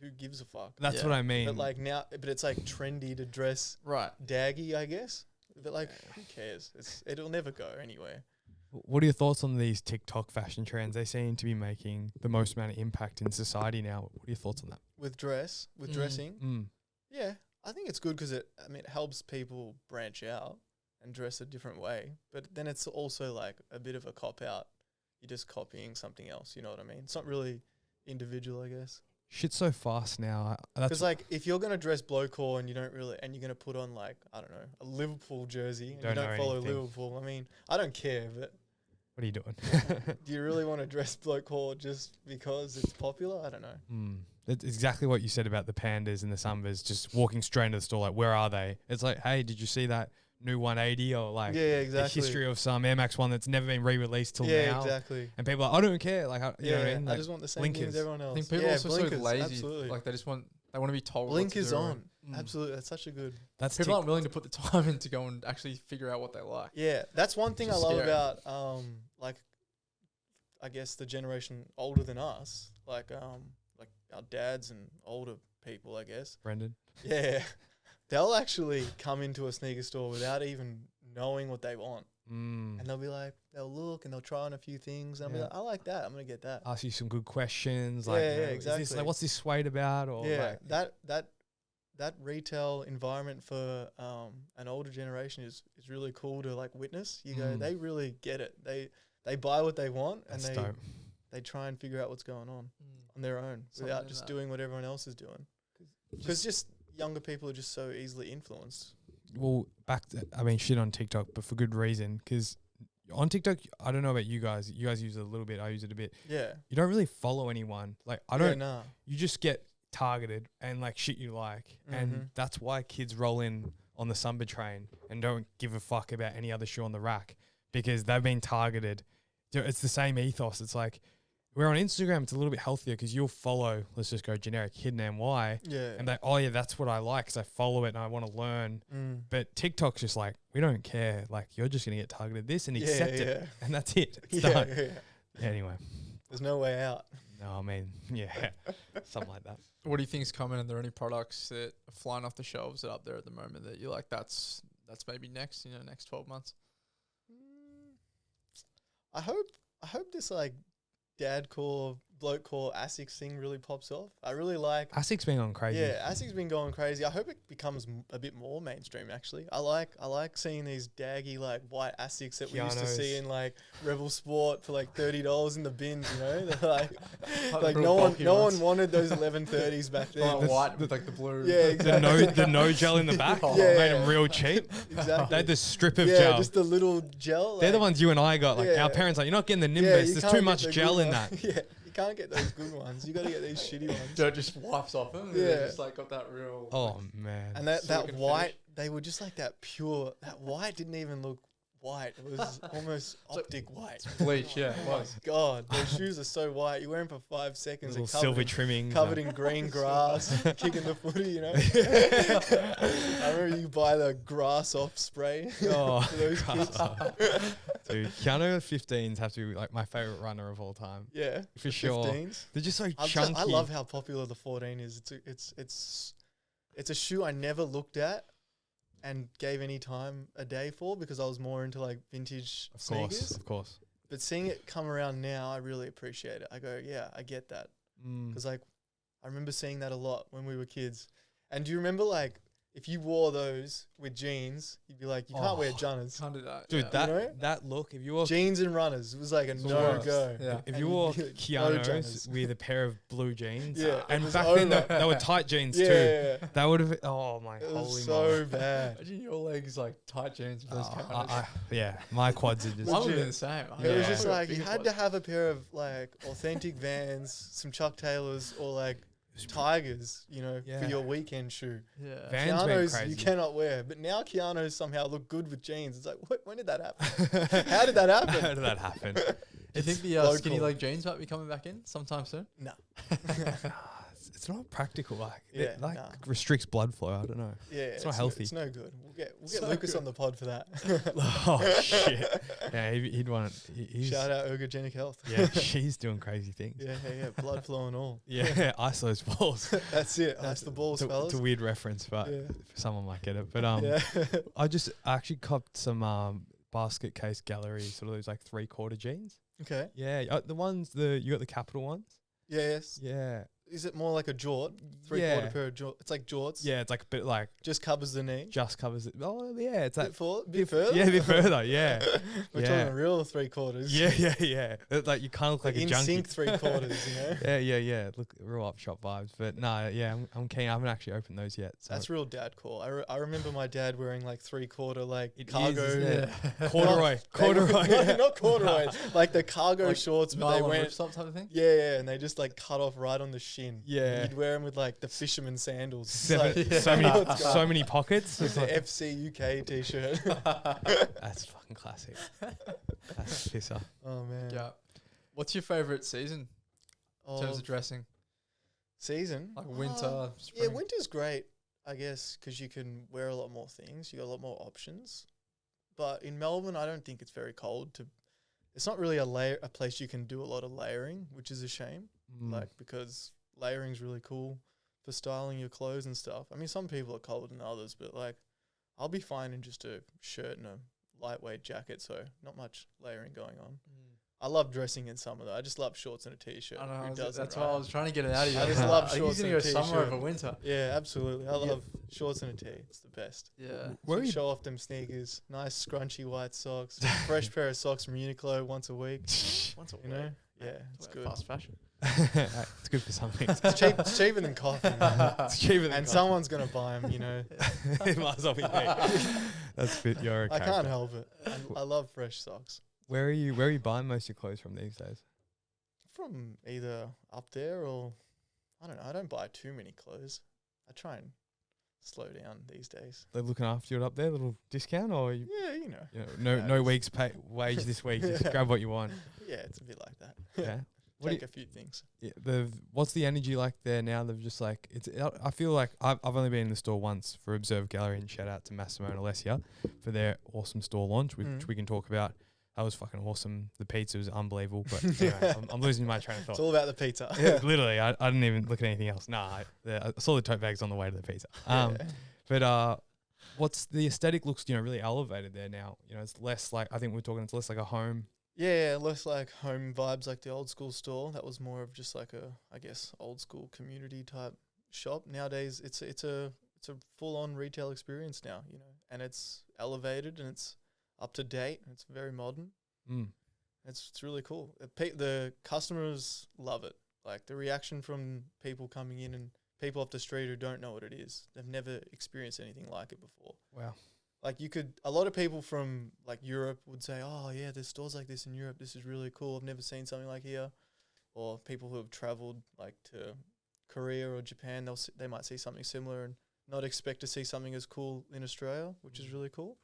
who gives a fuck? That's Yeah. what I mean. But like now, but it's like trendy to dress Right. daggy, I guess. But like, who cares? It'll never go anywhere. What are your thoughts on these TikTok fashion trends? They seem to be making the most amount of impact in society now. What are your thoughts on that? With dressing, Mm. yeah, I think it's good because it helps people branch out and dress a different way. But then it's also like a bit of a cop out. You're just copying something else. You know what I mean? It's not really individual, I guess. Shit's so fast now. That's Because like if you're gonna dress blowcore and you're gonna put on like I don't know a Liverpool jersey and Don't you know don't follow anything. Liverpool. I mean, I don't care, but what are you doing? do you really want to dress blowcore just because it's popular? I don't know. It's exactly what you said about the pandas and the Sambas just walking straight into the store. Like, where are they? It's like, hey, did you see that new 180 or like Yeah, the exactly. history of some Air Max one that's never been re-released till Yeah, now? exactly. And people are like, I don't care. Like, you know what I mean? I Like, just want the same thing as blinkers. everyone else. I think people yeah, are also blinkers, so lazy. Absolutely. Like they want to be told. Blinkers what to do. on. Absolutely, that's such a good. that's People aren't willing to put the time in to go and actually figure out what they like. Yeah, that's one thing I Just love scary. about like I guess the generation older than us, like our dads and older people, I guess. Brendan. Yeah, they'll actually come into a sneaker store without even knowing what they want, and they'll be like, they'll look and they'll try on a few things, and I'll be like, I like that, I'm gonna get that. Ask you some good questions. Yeah, Like, yeah, you know, is this, exactly. like, what's this suede about? Or Yeah, like, that retail environment for an older generation is really cool to like witness. You go, they really get it. They buy what they want, that's and dope. they try and figure out what's going on their own Something without in just that. doing what everyone else is doing. Because just younger people are just so easily influenced. Well, shit on TikTok, but for good reason, because on TikTok, I don't know about you guys. You guys use it a little bit. I use it a bit. Yeah. You don't really follow anyone. Like I Yeah, don't. nah. You just get targeted and like shit you like, and that's why kids roll in on the Samba train and don't give a fuck about any other shoe on the rack because they've been targeted. It's the same ethos. It's like we're on Instagram. It's a little bit healthier because you'll follow. Let's just go generic Hidden NY. Yeah. And they, oh yeah, that's what I like because I follow it and I want to learn. But TikTok's just like, we don't care. Like you're just going to get targeted this and accept it. And that's it. It's done. Anyway. There's no way out. No, I mean, yeah, something like that. What do you think's coming? Are there any products that are flying off the shelves that are up there at the moment that you're like, that's maybe next, next 12 months? I hope this like dad core, bloke core ASICS thing really pops off. I really like ASIC's been on crazy. Yeah, ASIC's been going crazy. I hope it becomes a bit more mainstream. Actually, I like seeing these daggy like white ASICs that we used to see in like Rebel Sport for like $30 in the bins. They're like no one wanted those 1130s back then. White with like the blue. Yeah, exactly. The no gel in the back. Yeah, made them real cheap. Exactly. They had the strip of gel. Just the little gel. They're the ones you and I got. Like our parents, like you're not getting the Nimbus. There's too much gel in that. Yeah. You can't get those good ones. You got to get these shitty ones. So it just wipes off them. Yeah. Just like got that real. Oh man. And that white, they were just like that pure. That white didn't even look white. It was almost optic white. Bleach, yeah. Oh my god, those shoes are so white. You wear them for 5 seconds. Little silver trimmings. Covered in green grass, kicking the footy. I remember you buy the grass off spray. Oh, for those kids. Dude, Keanu 15s have to be like my favorite runner of all time. Yeah, for sure. 15s. They're just so chunky. I love how popular the 14 is. It's a shoe I never looked at and gave any time a day for because I was more into like vintage sneakers. Of course. But seeing it come around now, I really appreciate it. I go, yeah, I get that. Because like, I remember seeing that a lot when we were kids. And do you remember like, if you wore those with jeans, you'd be like, you can't wear junners. Can't do that. Dude, that look, if you wore jeans and runners, it was like a no-go. Yeah. If you wore Keanu's with a pair of blue jeans, and back then they were tight jeans too. Yeah. That would have, oh my it holy was so bad. Imagine your legs like tight jeans with those Keanu's. Yeah, my quads are just. I would have been the same. It was just like, you had to have a pair of like authentic Vans, some Chuck Taylors, or like Tigers, for your weekend shoe. Yeah. Vans Keanu's you cannot wear, but now Keanu's somehow look good with jeans. It's like, when did that happen? How did that happen? How did that happen? Do you think the skinny leg jeans might be coming back in sometime soon? No. It's not practical. Like, it restricts blood flow. I don't know. Yeah, it's not healthy. It's no good. We'll get Lucas on the pod for that. Oh shit! Yeah, he'd want it. Shout out Ergogenic Health. Yeah, she's doing crazy things. Yeah. Blood flow and all. Yeah, ice those balls. That's it. Ice the balls, fellas. It's a weird reference, but someone might get it. But I actually copped some basket case gallery, sort of those like 3/4 jeans. Okay. Yeah, the ones you got the Capital ones. Yes. Yeah. Is it more like a jort? 3/4 pair of jorts. It's like jorts. Yeah, it's like a bit like just covers the knee. Just covers it. Oh yeah, it's like bit further. Yeah, a bit further. Yeah, we're talking real 3/4. Yeah. It's like you kind of look like a junkie. In sync 3/4. Yeah. Look, real up shop vibes. But no, I'm keen. I haven't actually opened those yet. So. That's real dad core. I remember my dad wearing like 3/4 like cargo. Corduroy. Not corduroy. Like the cargo like shorts, but they went some type of thing. Yeah, and they just like cut off right on the shin. Yeah. You'd wear them with like the fisherman sandals. So many pockets. It's the FC UK t-shirt. That's fucking classic. That's pisser. Oh man. Yeah. What's your favorite season in terms of dressing? Season? Like winter, spring? Yeah, winter's great, I guess, because you can wear a lot more things. You got a lot more options. But in Melbourne, I don't think it's very cold. It's not really a place you can do a lot of layering, which is a shame. Like because layering's really cool for styling your clothes and stuff. I mean, some people are colder than others, but like I'll be fine in just a shirt and a lightweight jacket, so not much layering going on. I love dressing in summer though. I just love shorts and a t-shirt. I know, that's why I was trying to get it out of you. I just love shorts and a t-shirt. Summer over winter. Yeah, absolutely. I love shorts and a tee. It's the best. Yeah. Show off them sneakers. Nice scrunchy white socks. Fresh pair of socks from Uniqlo once a week. Once a week. Yeah, it's good. Fast fashion. It's good for some things. It's cheaper than coffee. It's cheaper than and someone's going to buy them, It might as well be me. That's fit. You're a I can't help it. I love fresh socks. Where are you buying most of your clothes from these days? From either up there or I don't know. I don't buy too many clothes. I try and slow down these days. They're looking after you up there, little discount, or you, Yeah, no week's wage this week. Just grab what you want. Yeah, it's a bit like that. Yeah. Take a few things. Yeah, what's the energy like there now? They've just like I feel like I've only been in the store once for Observe Gallery, and shout out to Massimo and Alessia for their awesome store launch, which we can talk about. That was fucking awesome. The pizza was unbelievable, but anyway, I'm losing my train of thought. It's all about the pizza. Yeah, literally, I didn't even look at anything else. Nah, I saw the tote bags on the way to the pizza. But what's the aesthetic looks really elevated there now. It's less like, I think we're talking, it's less like a home. Yeah, less like home vibes like the old school store. That was more of just like a, I guess, old school community type shop. Nowadays, it's a full on retail experience now, and it's elevated and it's up to date and it's very modern. It's really cool. The customers love it. Like the reaction from people coming in and people off the street who don't know what it is. They've never experienced anything like it before. Wow. Like a lot of people from like Europe would say, oh yeah, there's stores like this in Europe. This is really cool. I've never seen something like here. Or people who have traveled like to Korea or Japan, they might see something similar and not expect to see something as cool in Australia, which is really cool.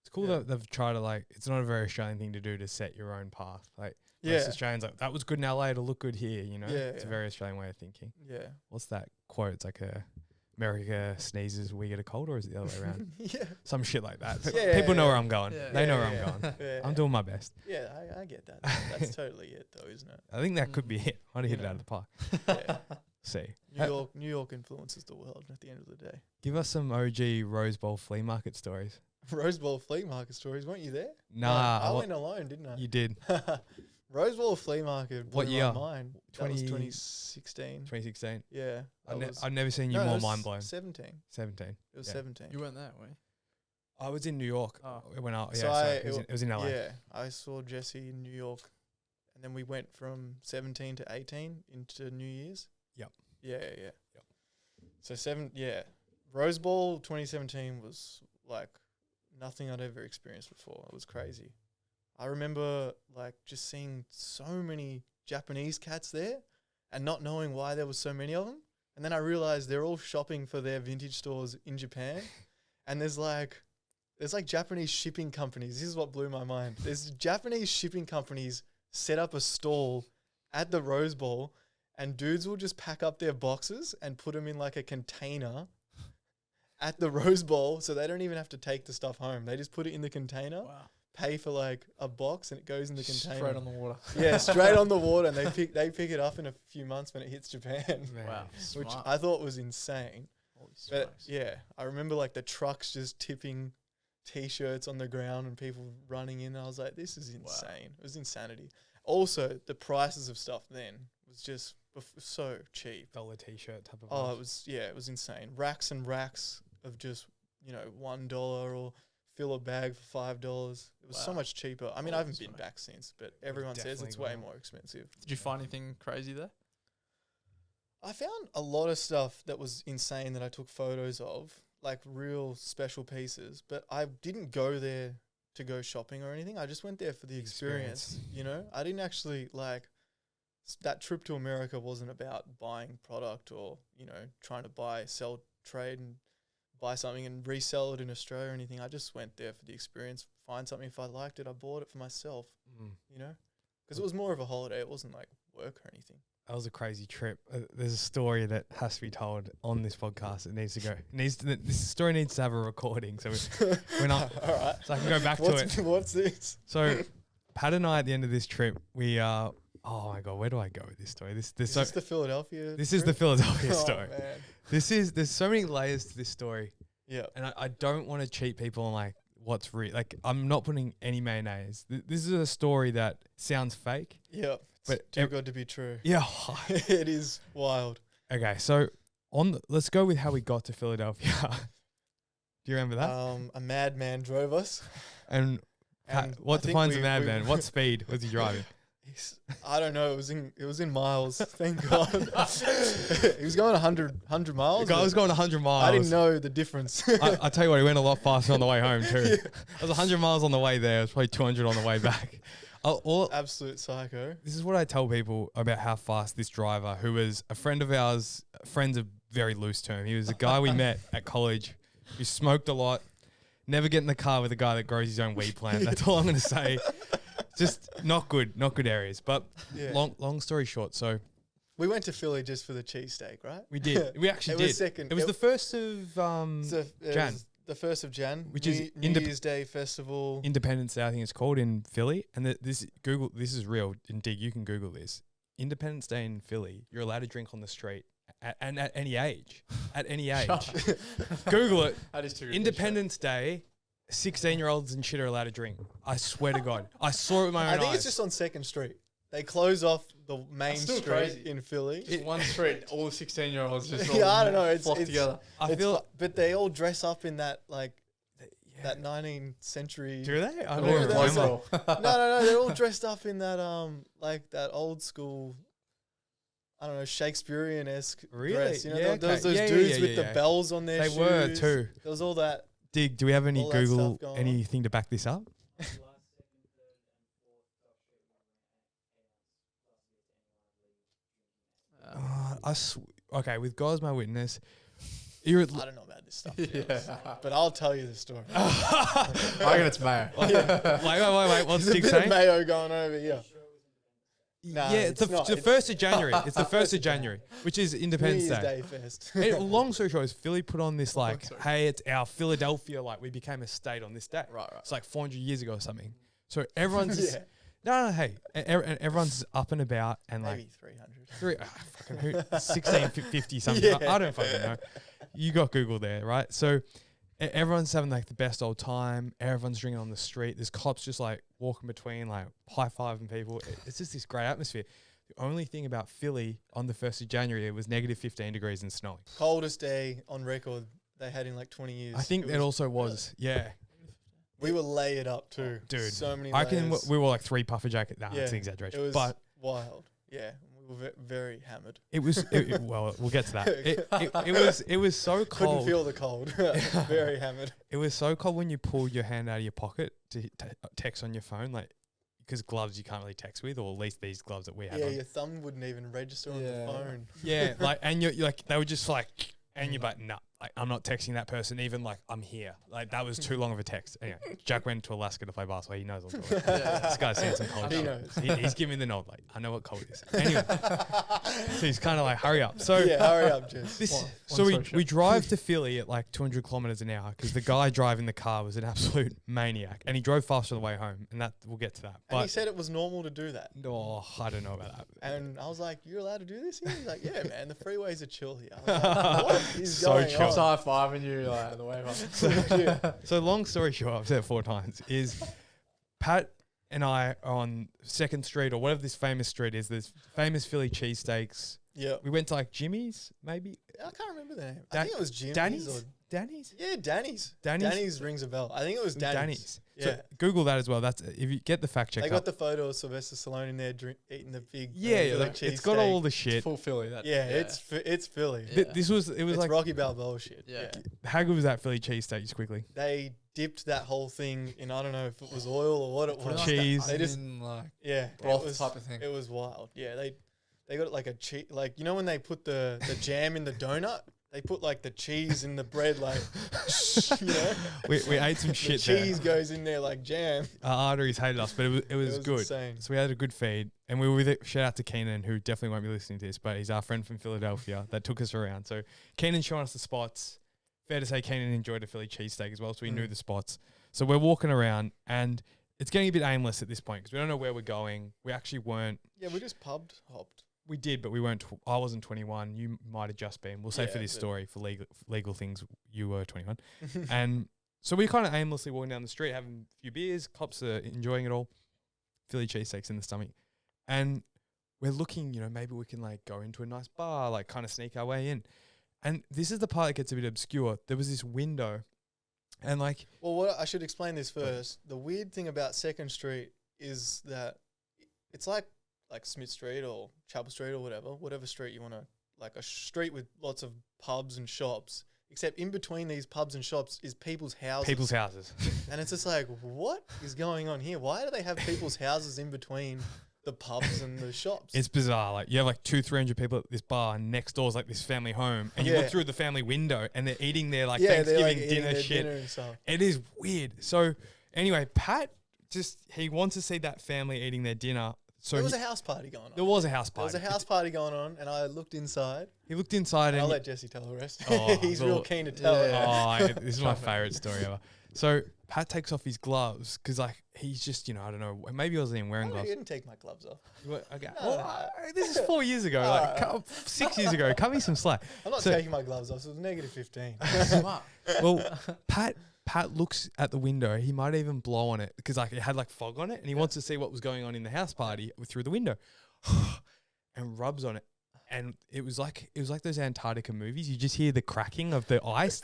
It's cool that they've tried to it's not a very Australian thing to do to set your own path. Like most Australians that was good in LA, it'll look good here, It's a very Australian way of thinking. Yeah. What's that quote? It's like America sneezes, we get a cold, or is it the other way around? Some shit like that. People know where I'm going. They know where I'm going. Yeah. I'm doing my best. Yeah, I get that. That's totally it, though, isn't it? I think that could be it. I'd hit it out of the park. Yeah. See, New York influences the world at the end of the day. Give us some OG Rose Bowl flea market stories. Rose Bowl flea market stories, weren't you there? Nah, I went alone, didn't I? You did. Rose Bowl flea market. What year? Mine. That was 2016. 2016. Yeah. I've never seen you more mind blown. 17. 17. It was 17. You weren't there, were you? I was in New York. Oh. It went out. So it was in LA. Yeah, I saw Jesse in New York, and then we went from 17 to 18 into New Year's. Yep. Yeah. Yep. So Rose Bowl 2017 was like nothing I'd ever experienced before. It was crazy. I remember like just seeing so many Japanese cats there and not knowing why there was so many of them. And then I realized they're all shopping for their vintage stores in Japan. And there's like Japanese shipping companies. This is what blew my mind. There's Japanese shipping companies set up a stall at the Rose Bowl, and dudes will just pack up their boxes and put them in like a container at the Rose Bowl, so they don't even have to take the stuff home. They just put it in the container. Wow. Pay for like a box and it goes in the container. Straight on the water. Yeah, straight on the water, and they pick it up in a few months when it hits Japan. Man. Wow. Which Smart. I thought was insane. Holy But smokes. yeah, I remember like the trucks just tipping T-shirts on the ground and people running in. I was like, this is insane. It was insanity. Also, the prices of stuff then was just so cheap. Dollar T-shirt type of. Oh, it was insane. Racks and racks of just $1 or fill a bag for $5. It was so much cheaper. I mean, I haven't been back since, but everyone says it's way more expensive. Did you find anything crazy there? I found a lot of stuff that was insane that I took photos of, like real special pieces, but I didn't go there to go shopping or anything. I just went there for the experience. I didn't actually that trip to America wasn't about buying product or, trying to sell, trade and buy something and resell it in Australia or anything. I just went there for the experience, find something. If I liked it, I bought it for myself, because it was more of a holiday. It wasn't like work or anything. That was a crazy trip. There's a story that has to be told on this podcast. It needs to go. This story needs to have a recording. So we're not. All right. So I can go back to it. What's this? So Pat and I, at the end of this trip, we oh my God, where do I go with this story? Is this the Philadelphia? This is the Philadelphia story. Oh, man. There's so many layers to this story. Yeah. And I don't want to cheat people on like what's real. Like I'm not putting any mayonnaise. This is a story that sounds fake. Yeah. But too good to be true. Yeah. It is wild. Okay, so let's go with how we got to Philadelphia. Do you remember that? A madman drove us. And what defines a madman? What speed was he driving? I don't know. It was in miles. Thank God. He was going 100 miles. The guy was going 100 miles. I didn't know the difference. I tell you what, he went a lot faster on the way home too. It was 100 miles on the way there. It was probably 200 on the way back. Absolute psycho. This is what I tell people about how fast this driver, who was a friend of ours, friend's a very loose term. He was a guy we met at college who smoked a lot. Never get in the car with a guy that grows his own weed plant. That's all I'm going to say. Just not good areas. But long story short, so we went to Philly just for the cheesesteak, right? we did. We actually did. Was second. It was the 1st of Jan. The 1st of Jan, which New is Year's Day festival. Independence Day, I think it's called, in Philly. And this is real. And Dig, you can Google this. Independence Day in Philly, you're allowed to drink on the street at any age. At any age. Google it. That is too Independence Day, 16-year-olds and shit are allowed to drink. I swear to God. I saw it with my own eyes. I think it's just on 2nd Street. They close off the main street crazy. in Philly. Just one street, all the 16-year-olds just Yeah, I don't know. It's flock together. I feel. but they all dress up in that that 19th century. Do they? I All don't in know. one roll. No. They're all dressed up in that like that old school. I don't know, Shakespearean-esque Really? dress. You know, Yeah, there was okay. those Yeah, dudes yeah, with yeah. the bells on their They shoes. were too. There was all that. Dig, do we have any All that Google, stuff going on. anything to back this up? Okay, with God's my witness, you're I don't know about this stuff, but I'll tell you the story. I reckon it's Mayo. wait. What's There's a Dig bit of saying? Mayo going over here. No, Yeah, it's it's the not. 1st of January. It's the 1st of January, which is New Independence Year's Day. Day fest. Long story short is Philly put on this hey, it's our Philadelphia, we became a state on this day. Right. It's like 400 years ago or something. So everyone's just, Yeah. no, hey, everyone's up and about and Maybe 300. fucking 1650 something. Yeah. I don't fucking know. You got Google there, right? So everyone's having the best old time. Everyone's drinking on the street. There's cops just walking between, high-fiving people. It's just this great atmosphere. The only thing about Philly on the 1st of January, it was negative 15 degrees and snowing. Coldest day on record they had in 20 years. I think it also was, yeah. We were layered up too. Dude, so many I reckon layers. we were 3 puffer jackets. Nah, Yeah, that's an exaggeration. It was But wild. Yeah, we were very hammered. it was, well, we'll get to that. It was so cold. Couldn't feel the cold. Very hammered. It was so cold when you pulled your hand out of your pocket to text on your phone, because gloves you can't really text with, or at least these gloves that we have Yeah, on. your thumb wouldn't even register on the phone. Yeah, and you're they were just and you're nah, I'm not texting that person, even I'm here. That was too long of a text. Anyway, Jack went to Alaska to play basketball. He knows what I'm talking about. This guy's seen some college. He shit. knows. He's giving me the nod. I know what cold is. Anyway, so he's kind of hurry up. So Yeah, hurry up, Jess. so we drive to Philly at 200 kilometers an hour because the guy driving the car was an absolute maniac, and he drove faster on the way home. And that we'll get to that. And he But said it was normal to do that. no, I don't know about that. And I was like, "You're allowed to do this here?" He's like, "Yeah, man. The freeways are chill here." I was like, what is So going chill. on? High fiving you the way up. So long story short, I've said it 4 times, is Pat and I are on 2nd Street, or whatever this famous street is. There's famous Philly cheesesteaks. Yeah, We went to Jimmy's, maybe? I can't remember the name. Dan- I think it was Jimmy's Danny's? or Danny's? yeah, Danny's. Danny's? Danny's rings a bell. I think it was Danny's. Danny's. Yeah, So Google that as well. That's if you get the fact check they up. got the photo of Sylvester Stallone in there eating the big. yeah, Philly it's got cheesesteak. all the shit. Full Philly. That, Yeah, it's Philly. Yeah. It was It's Rocky Balboa shit. Yeah. Yeah. how good was that Philly cheesesteak? Just quickly. They dipped that whole thing in, I don't know if it was oil or what it was. Cheese. They just yeah, broth it was type of thing. It was wild. Yeah, they got like a cheese, you know when they put the jam in the donut, they put the cheese in the bread, you know. We ate some The shit there. cheese goes in there like jam. Our arteries hated us, but it was good. Insane. So we had a good feed, and we were with it. Shout out to Keenan, who definitely won't be listening to this, but he's our friend from Philadelphia that took us around. So Keenan showing us the spots. Fair to say, Keenan enjoyed a Philly cheesesteak as well, so we knew the spots. So we're walking around, and it's getting a bit aimless at this point because we don't know where we're going. We actually weren't. Yeah, we just hopped. We did, but we weren't. I wasn't 21. You might have just been. We'll say Yeah, for this but- story, for legal things, you were 21. And so we kind of aimlessly walking down the street, having a few beers. Cops are enjoying it all. Philly cheesesteaks in the stomach. And we're looking, maybe we can go into a nice bar, kind of sneak our way in. And this is the part that gets a bit obscure. There was this window and Well, I should explain this first. The weird thing about 2nd Street is that it's like Smith Street or Chapel Street or whatever street you want to, like a street with lots of pubs and shops, except in between these pubs and shops is people's houses. People's houses. And it's just like, what is going on here? Why do they have people's houses in between the pubs and the shops? It's bizarre. Like, you have like 200-300 people at this bar, and next door's like this family home, and you look through the family window, and they're eating their like Thanksgiving like dinner shit. Dinner and stuff. It is weird. So anyway, Pat he wants to see that family eating their dinner. So there was a house party going on. There was a house party. There was a house party going on, and I looked inside. He looked inside, and I'll let Jesse tell the rest. Oh, He's real keen to tell it. This is my favorite story ever. So Pat takes off his gloves because, like, he's just, I don't know, maybe he wasn't even wearing gloves. He didn't take my gloves off. Okay. No. This is 4 years ago, like 6 years ago. Cut me some slack. I'm not taking my gloves off, so it was negative 15. Smart. Well, Pat looks at the window. He might even blow on it because like it had like fog on it, and he wants to see what was going on in the house party through the window, and rubs on it. And it was like those Antarctica movies. You just hear the cracking of the ice,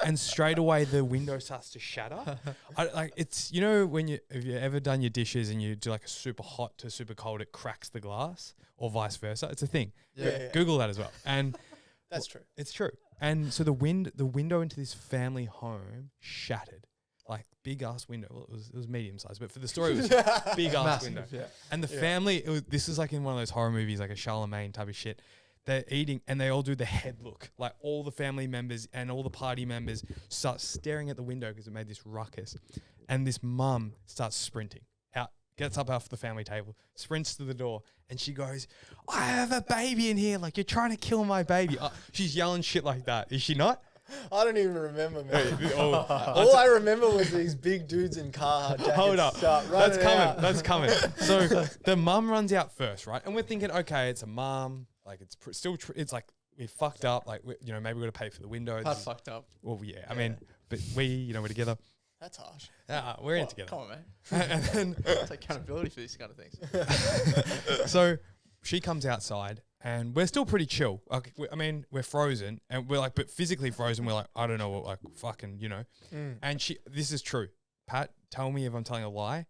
and straight away the window starts to shatter. It's when have you ever done your dishes and you do like a super hot to super cold, it cracks the glass, or vice versa. It's a thing. Yeah. Google that as well. And That's true. it's true. And so the window into this family home shattered, like big ass window. Well, it was medium sized, but for the story, it was big ass window. Yeah. And the family, this is like in one of those horror movies, like a Charlemagne type of shit. They're eating and they all do the head look, like all the family members and all the party members start staring at the window because it made this ruckus. And this mum starts sprinting out, gets up off the family table, sprints to the door, and she goes, "I have a baby in here, like you're trying to kill my baby." She's yelling shit like that. Is she not? I don't even remember, man. All I remember was these big dudes in car jackets. Hold up. That's coming. That's coming. So the mum runs out first, right? And we're thinking, okay, it's a mum. Like it's it's like we fucked up. Like maybe we got to pay for the window. Pat fucked up. Well, yeah. I mean, but we're together. That's harsh. We're in together. Come on, man. And then Take accountability for these kind of things. so she comes outside and we're still pretty chill. Like, we're frozen and we're like, but physically frozen. We're like, I don't know what, like fucking, And this is true. Pat, tell me if I'm telling a lie.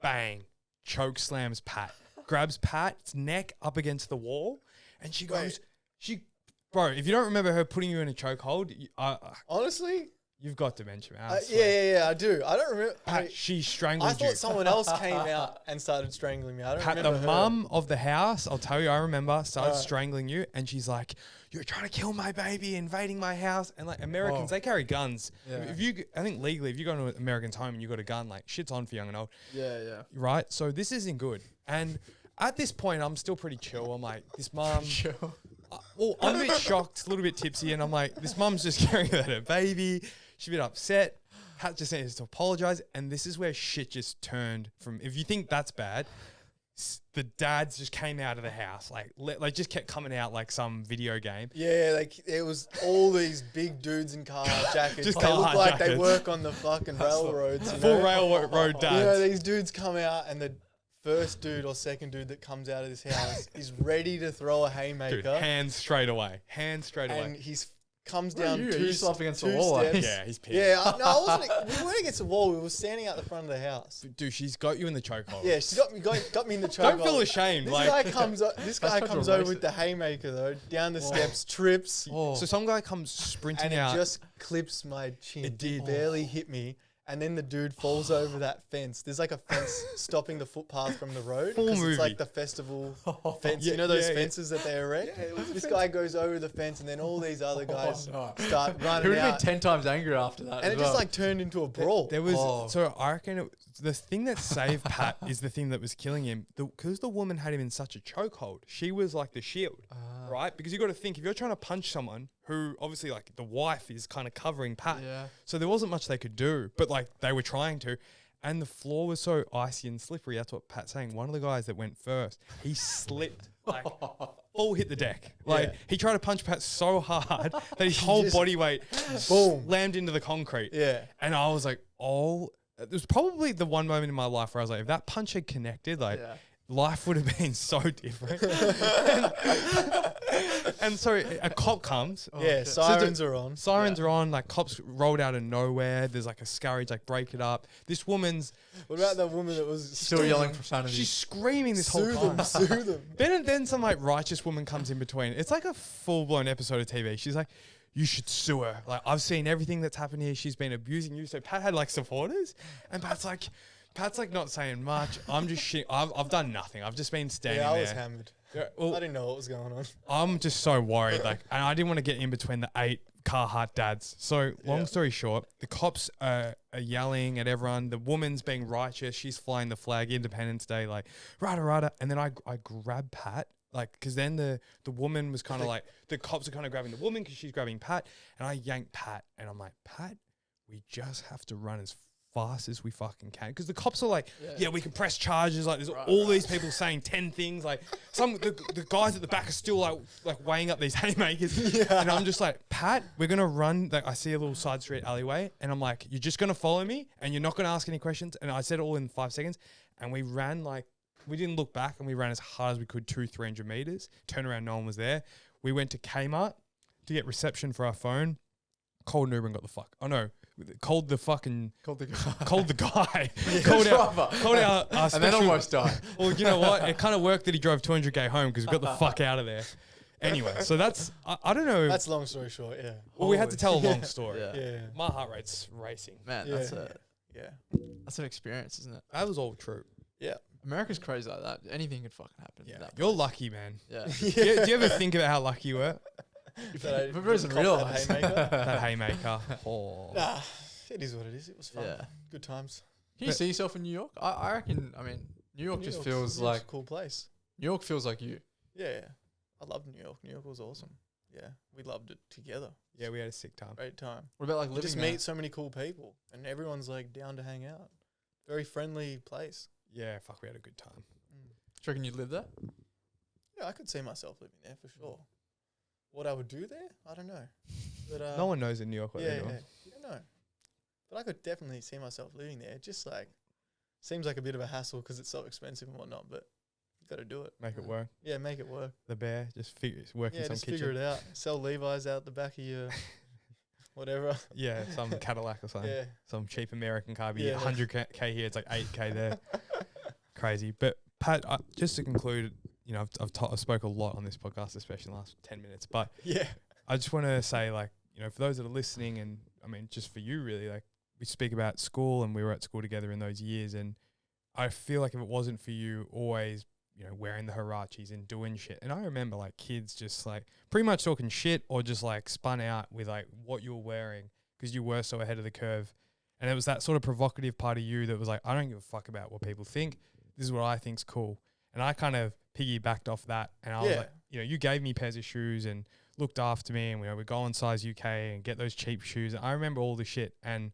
Bang. Choke slams Pat. Grabs Pat's neck up against the wall. And she goes, bro, if you don't remember her putting you in a chokehold, Honestly? You've got dementia, man. Yeah, I do. I don't remember. Pat, she strangled you. I thought someone else came out and started strangling me. I don't Pat, remember the her. mum of the house, I'll tell you, I remember, started strangling you, and she's like, "You're trying to kill my baby, invading my house." And like Americans, they carry guns. Yeah. I think legally, if you go to an American's home and you got a gun, like shit's on for young and old. Yeah. Right. So this isn't good. And at this point, I'm still pretty chill. I'm like, this mum. Well, I'm a bit shocked, a little bit tipsy, and I'm like, this mum's just caring about her baby. She's a bit upset. Pat just needs to apologize. And this is where shit just turned from, if you think that's bad, the dads just came out of the house. Like just kept coming out like some video game. Yeah, like it was all these big dudes in car jackets. Just They car look like jackets. they work on the fucking railroads. Full railroad dads. These dudes come out and the first dude or second dude that comes out of this house is ready to throw a haymaker. Dude, hands straight away. And he's comes down you? two, You still up against the two wall, steps. Yeah, he's pissed. Yeah, I wasn't. We weren't against the wall. We were standing out the front of the house. Dude, she's got you in the chokehold. Yeah, she got me in the chokehold. Don't feel ashamed. This Like, guy comes. This guy such a comes over racist. with the haymaker though, down the steps, trips, Oh. so some guy comes sprinting and it out. just clips my chin. It did. barely hit me. And then the dude falls over that fence. There's like a fence stopping the footpath from the road. Full 'cause movie. It's like the festival fence. Yeah, You know those yeah. fences that they erect? This guy goes over the fence and then all these other guys no. start He running would have out. been 10 times angrier after that. And as it just well. like turned into a brawl. There was Oh. so I reckon the thing that saved Pat is the thing that was killing him because the woman had him in such a chokehold. She was like the shield, right? Because you got to think if you're trying to punch someone who obviously like the wife is kind of covering Pat, Yeah. so there wasn't much they could do, but like they were trying to. And the floor was so icy and slippery. That's what Pat's saying. One of the guys that went first, he slipped, like full hit the deck. Like he tried to punch Pat so hard that his whole just- body weight Boom. slammed into the concrete. Yeah. And I was like, oh, it was probably the one moment in my life where I was like, if that punch had connected, like Yeah. life would have been so different. And so a cop comes. Yeah, shit. sirens are on. Sirens are on, like cops rolled out of nowhere. There's like a scurry, like break it up. This woman's What about that woman that was Still yelling profanity. she's screaming this whole Sue time. them, sue them. Then some like righteous woman comes in between. It's like a full blown episode of TV. She's like, you should sue her. Like, I've seen everything that's happened here. She's been abusing you. So Pat had like supporters, and Pat's like not saying much. I'm just shit. I've done nothing. I've just been standing Yeah, I there. was hammered. Yeah, I well, didn't know what was going on. I'm just so worried. Like, and I didn't want to get in between the 8 Carhartt dads. So long Yeah. story short, the cops are yelling at everyone. The woman's being righteous. She's flying the flag, Independence Day, like rada. And then I grab Pat. Like, because then the woman was kind of like, the cops are kind of grabbing the woman because she's grabbing Pat. And I yank Pat. And I'm like, Pat, we just have to run as fast as we fucking can. Because the cops are like, yeah, we can press charges. Like, there's all these people saying 10 things. Like, the guys at the back are still like weighing up these haymakers. Yeah. And I'm just like, Pat, we're going to run. Like, I see a little side street alleyway. And I'm like, you're just going to follow me. And you're not going to ask any questions. And I said it all in 5 seconds. And we ran like, we didn't look back, and we ran as hard as we could, 300 meters. Turned around, no one was there. We went to Kmart to get reception for our phone. Called an Uber and got the fuck. Oh no, called the fucking. Called the guy. Called the guy. Yeah, called driver. Called our And then special- almost died. Well, you know what? It kind of worked that he drove 200k home because we got the fuck out of there. Anyway, so that's I don't know. That's long story short, yeah. Well, we had to tell a Holy long story. Yeah. Yeah. My heart rate's racing. Man, Yeah. Yeah. that's an experience, isn't it? That was all true. Yeah. America's crazy like that. Anything could fucking happen. Yeah, in that you're place. lucky, man. Yeah. Do you ever think about how lucky you were? That I But Bruce didn't didn't cop realise. that haymaker. That haymaker. Oh. Nah, it is what it is. It was fun. Yeah. Good times. Can you see yourself in New York? I reckon. I mean, New York just feels like a cool place. New York feels like you. Yeah. I loved New York. New York was awesome. Yeah. We loved it together. Yeah, we had a sick time. Great time. What about like You living just there? meet so many cool people, and everyone's like down to hang out. Very friendly place. Yeah, fuck, we had a good time. Do you reckon you'd live there? Yeah, I could see myself living there for sure. What I would do there, I don't know. But No one knows in New York what yeah, they're doing. yeah, you don't know. But I could definitely see myself living there. It just like seems like a bit of a hassle because it's so expensive and whatnot. But you got to do it. Make it work. Yeah, make it work. The bear just work in Yeah, some just kitchen. figure it out. Sell Levi's out the back of your whatever. Yeah, some Cadillac or something. Yeah, Some cheap American car. Be Yeah. 100k here. It's like 8k there. Crazy. But Pat, just to conclude, you know, I've spoke a lot on this podcast, especially in the last 10 minutes. But yeah, I just want to say, like, you know, for those that are listening, and I mean, just for you, really, like, we speak about school, and we were at school together in those years, and I feel like if it wasn't for you always, you know, wearing the Hirachis and doing shit, and I remember like kids just like pretty much talking shit or just like spun out with like what you were wearing because you were so ahead of the curve, and it was that sort of provocative part of you that was like, I don't give a fuck about what people think. This is what I think's cool, and I kind of piggybacked off that, and I was Yeah. like, you know, you gave me pairs of shoes and looked after me, and we would go on Size UK and get those cheap shoes. And I remember all the shit, and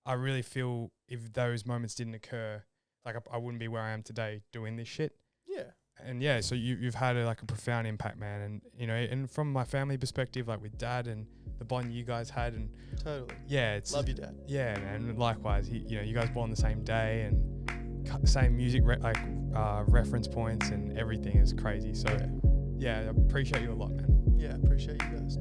I really feel if those moments didn't occur, like I wouldn't be where I am today doing this shit. yeah, And yeah, so you've had a profound impact, man. And you know, and from my family perspective, like with Dad and the bond you guys had, and totally. yeah, it's Love you, Dad. yeah, man. Likewise, you know, you guys born the same day and same music reference points and everything is crazy. So yeah, I appreciate you a lot, man. Yeah, appreciate you guys.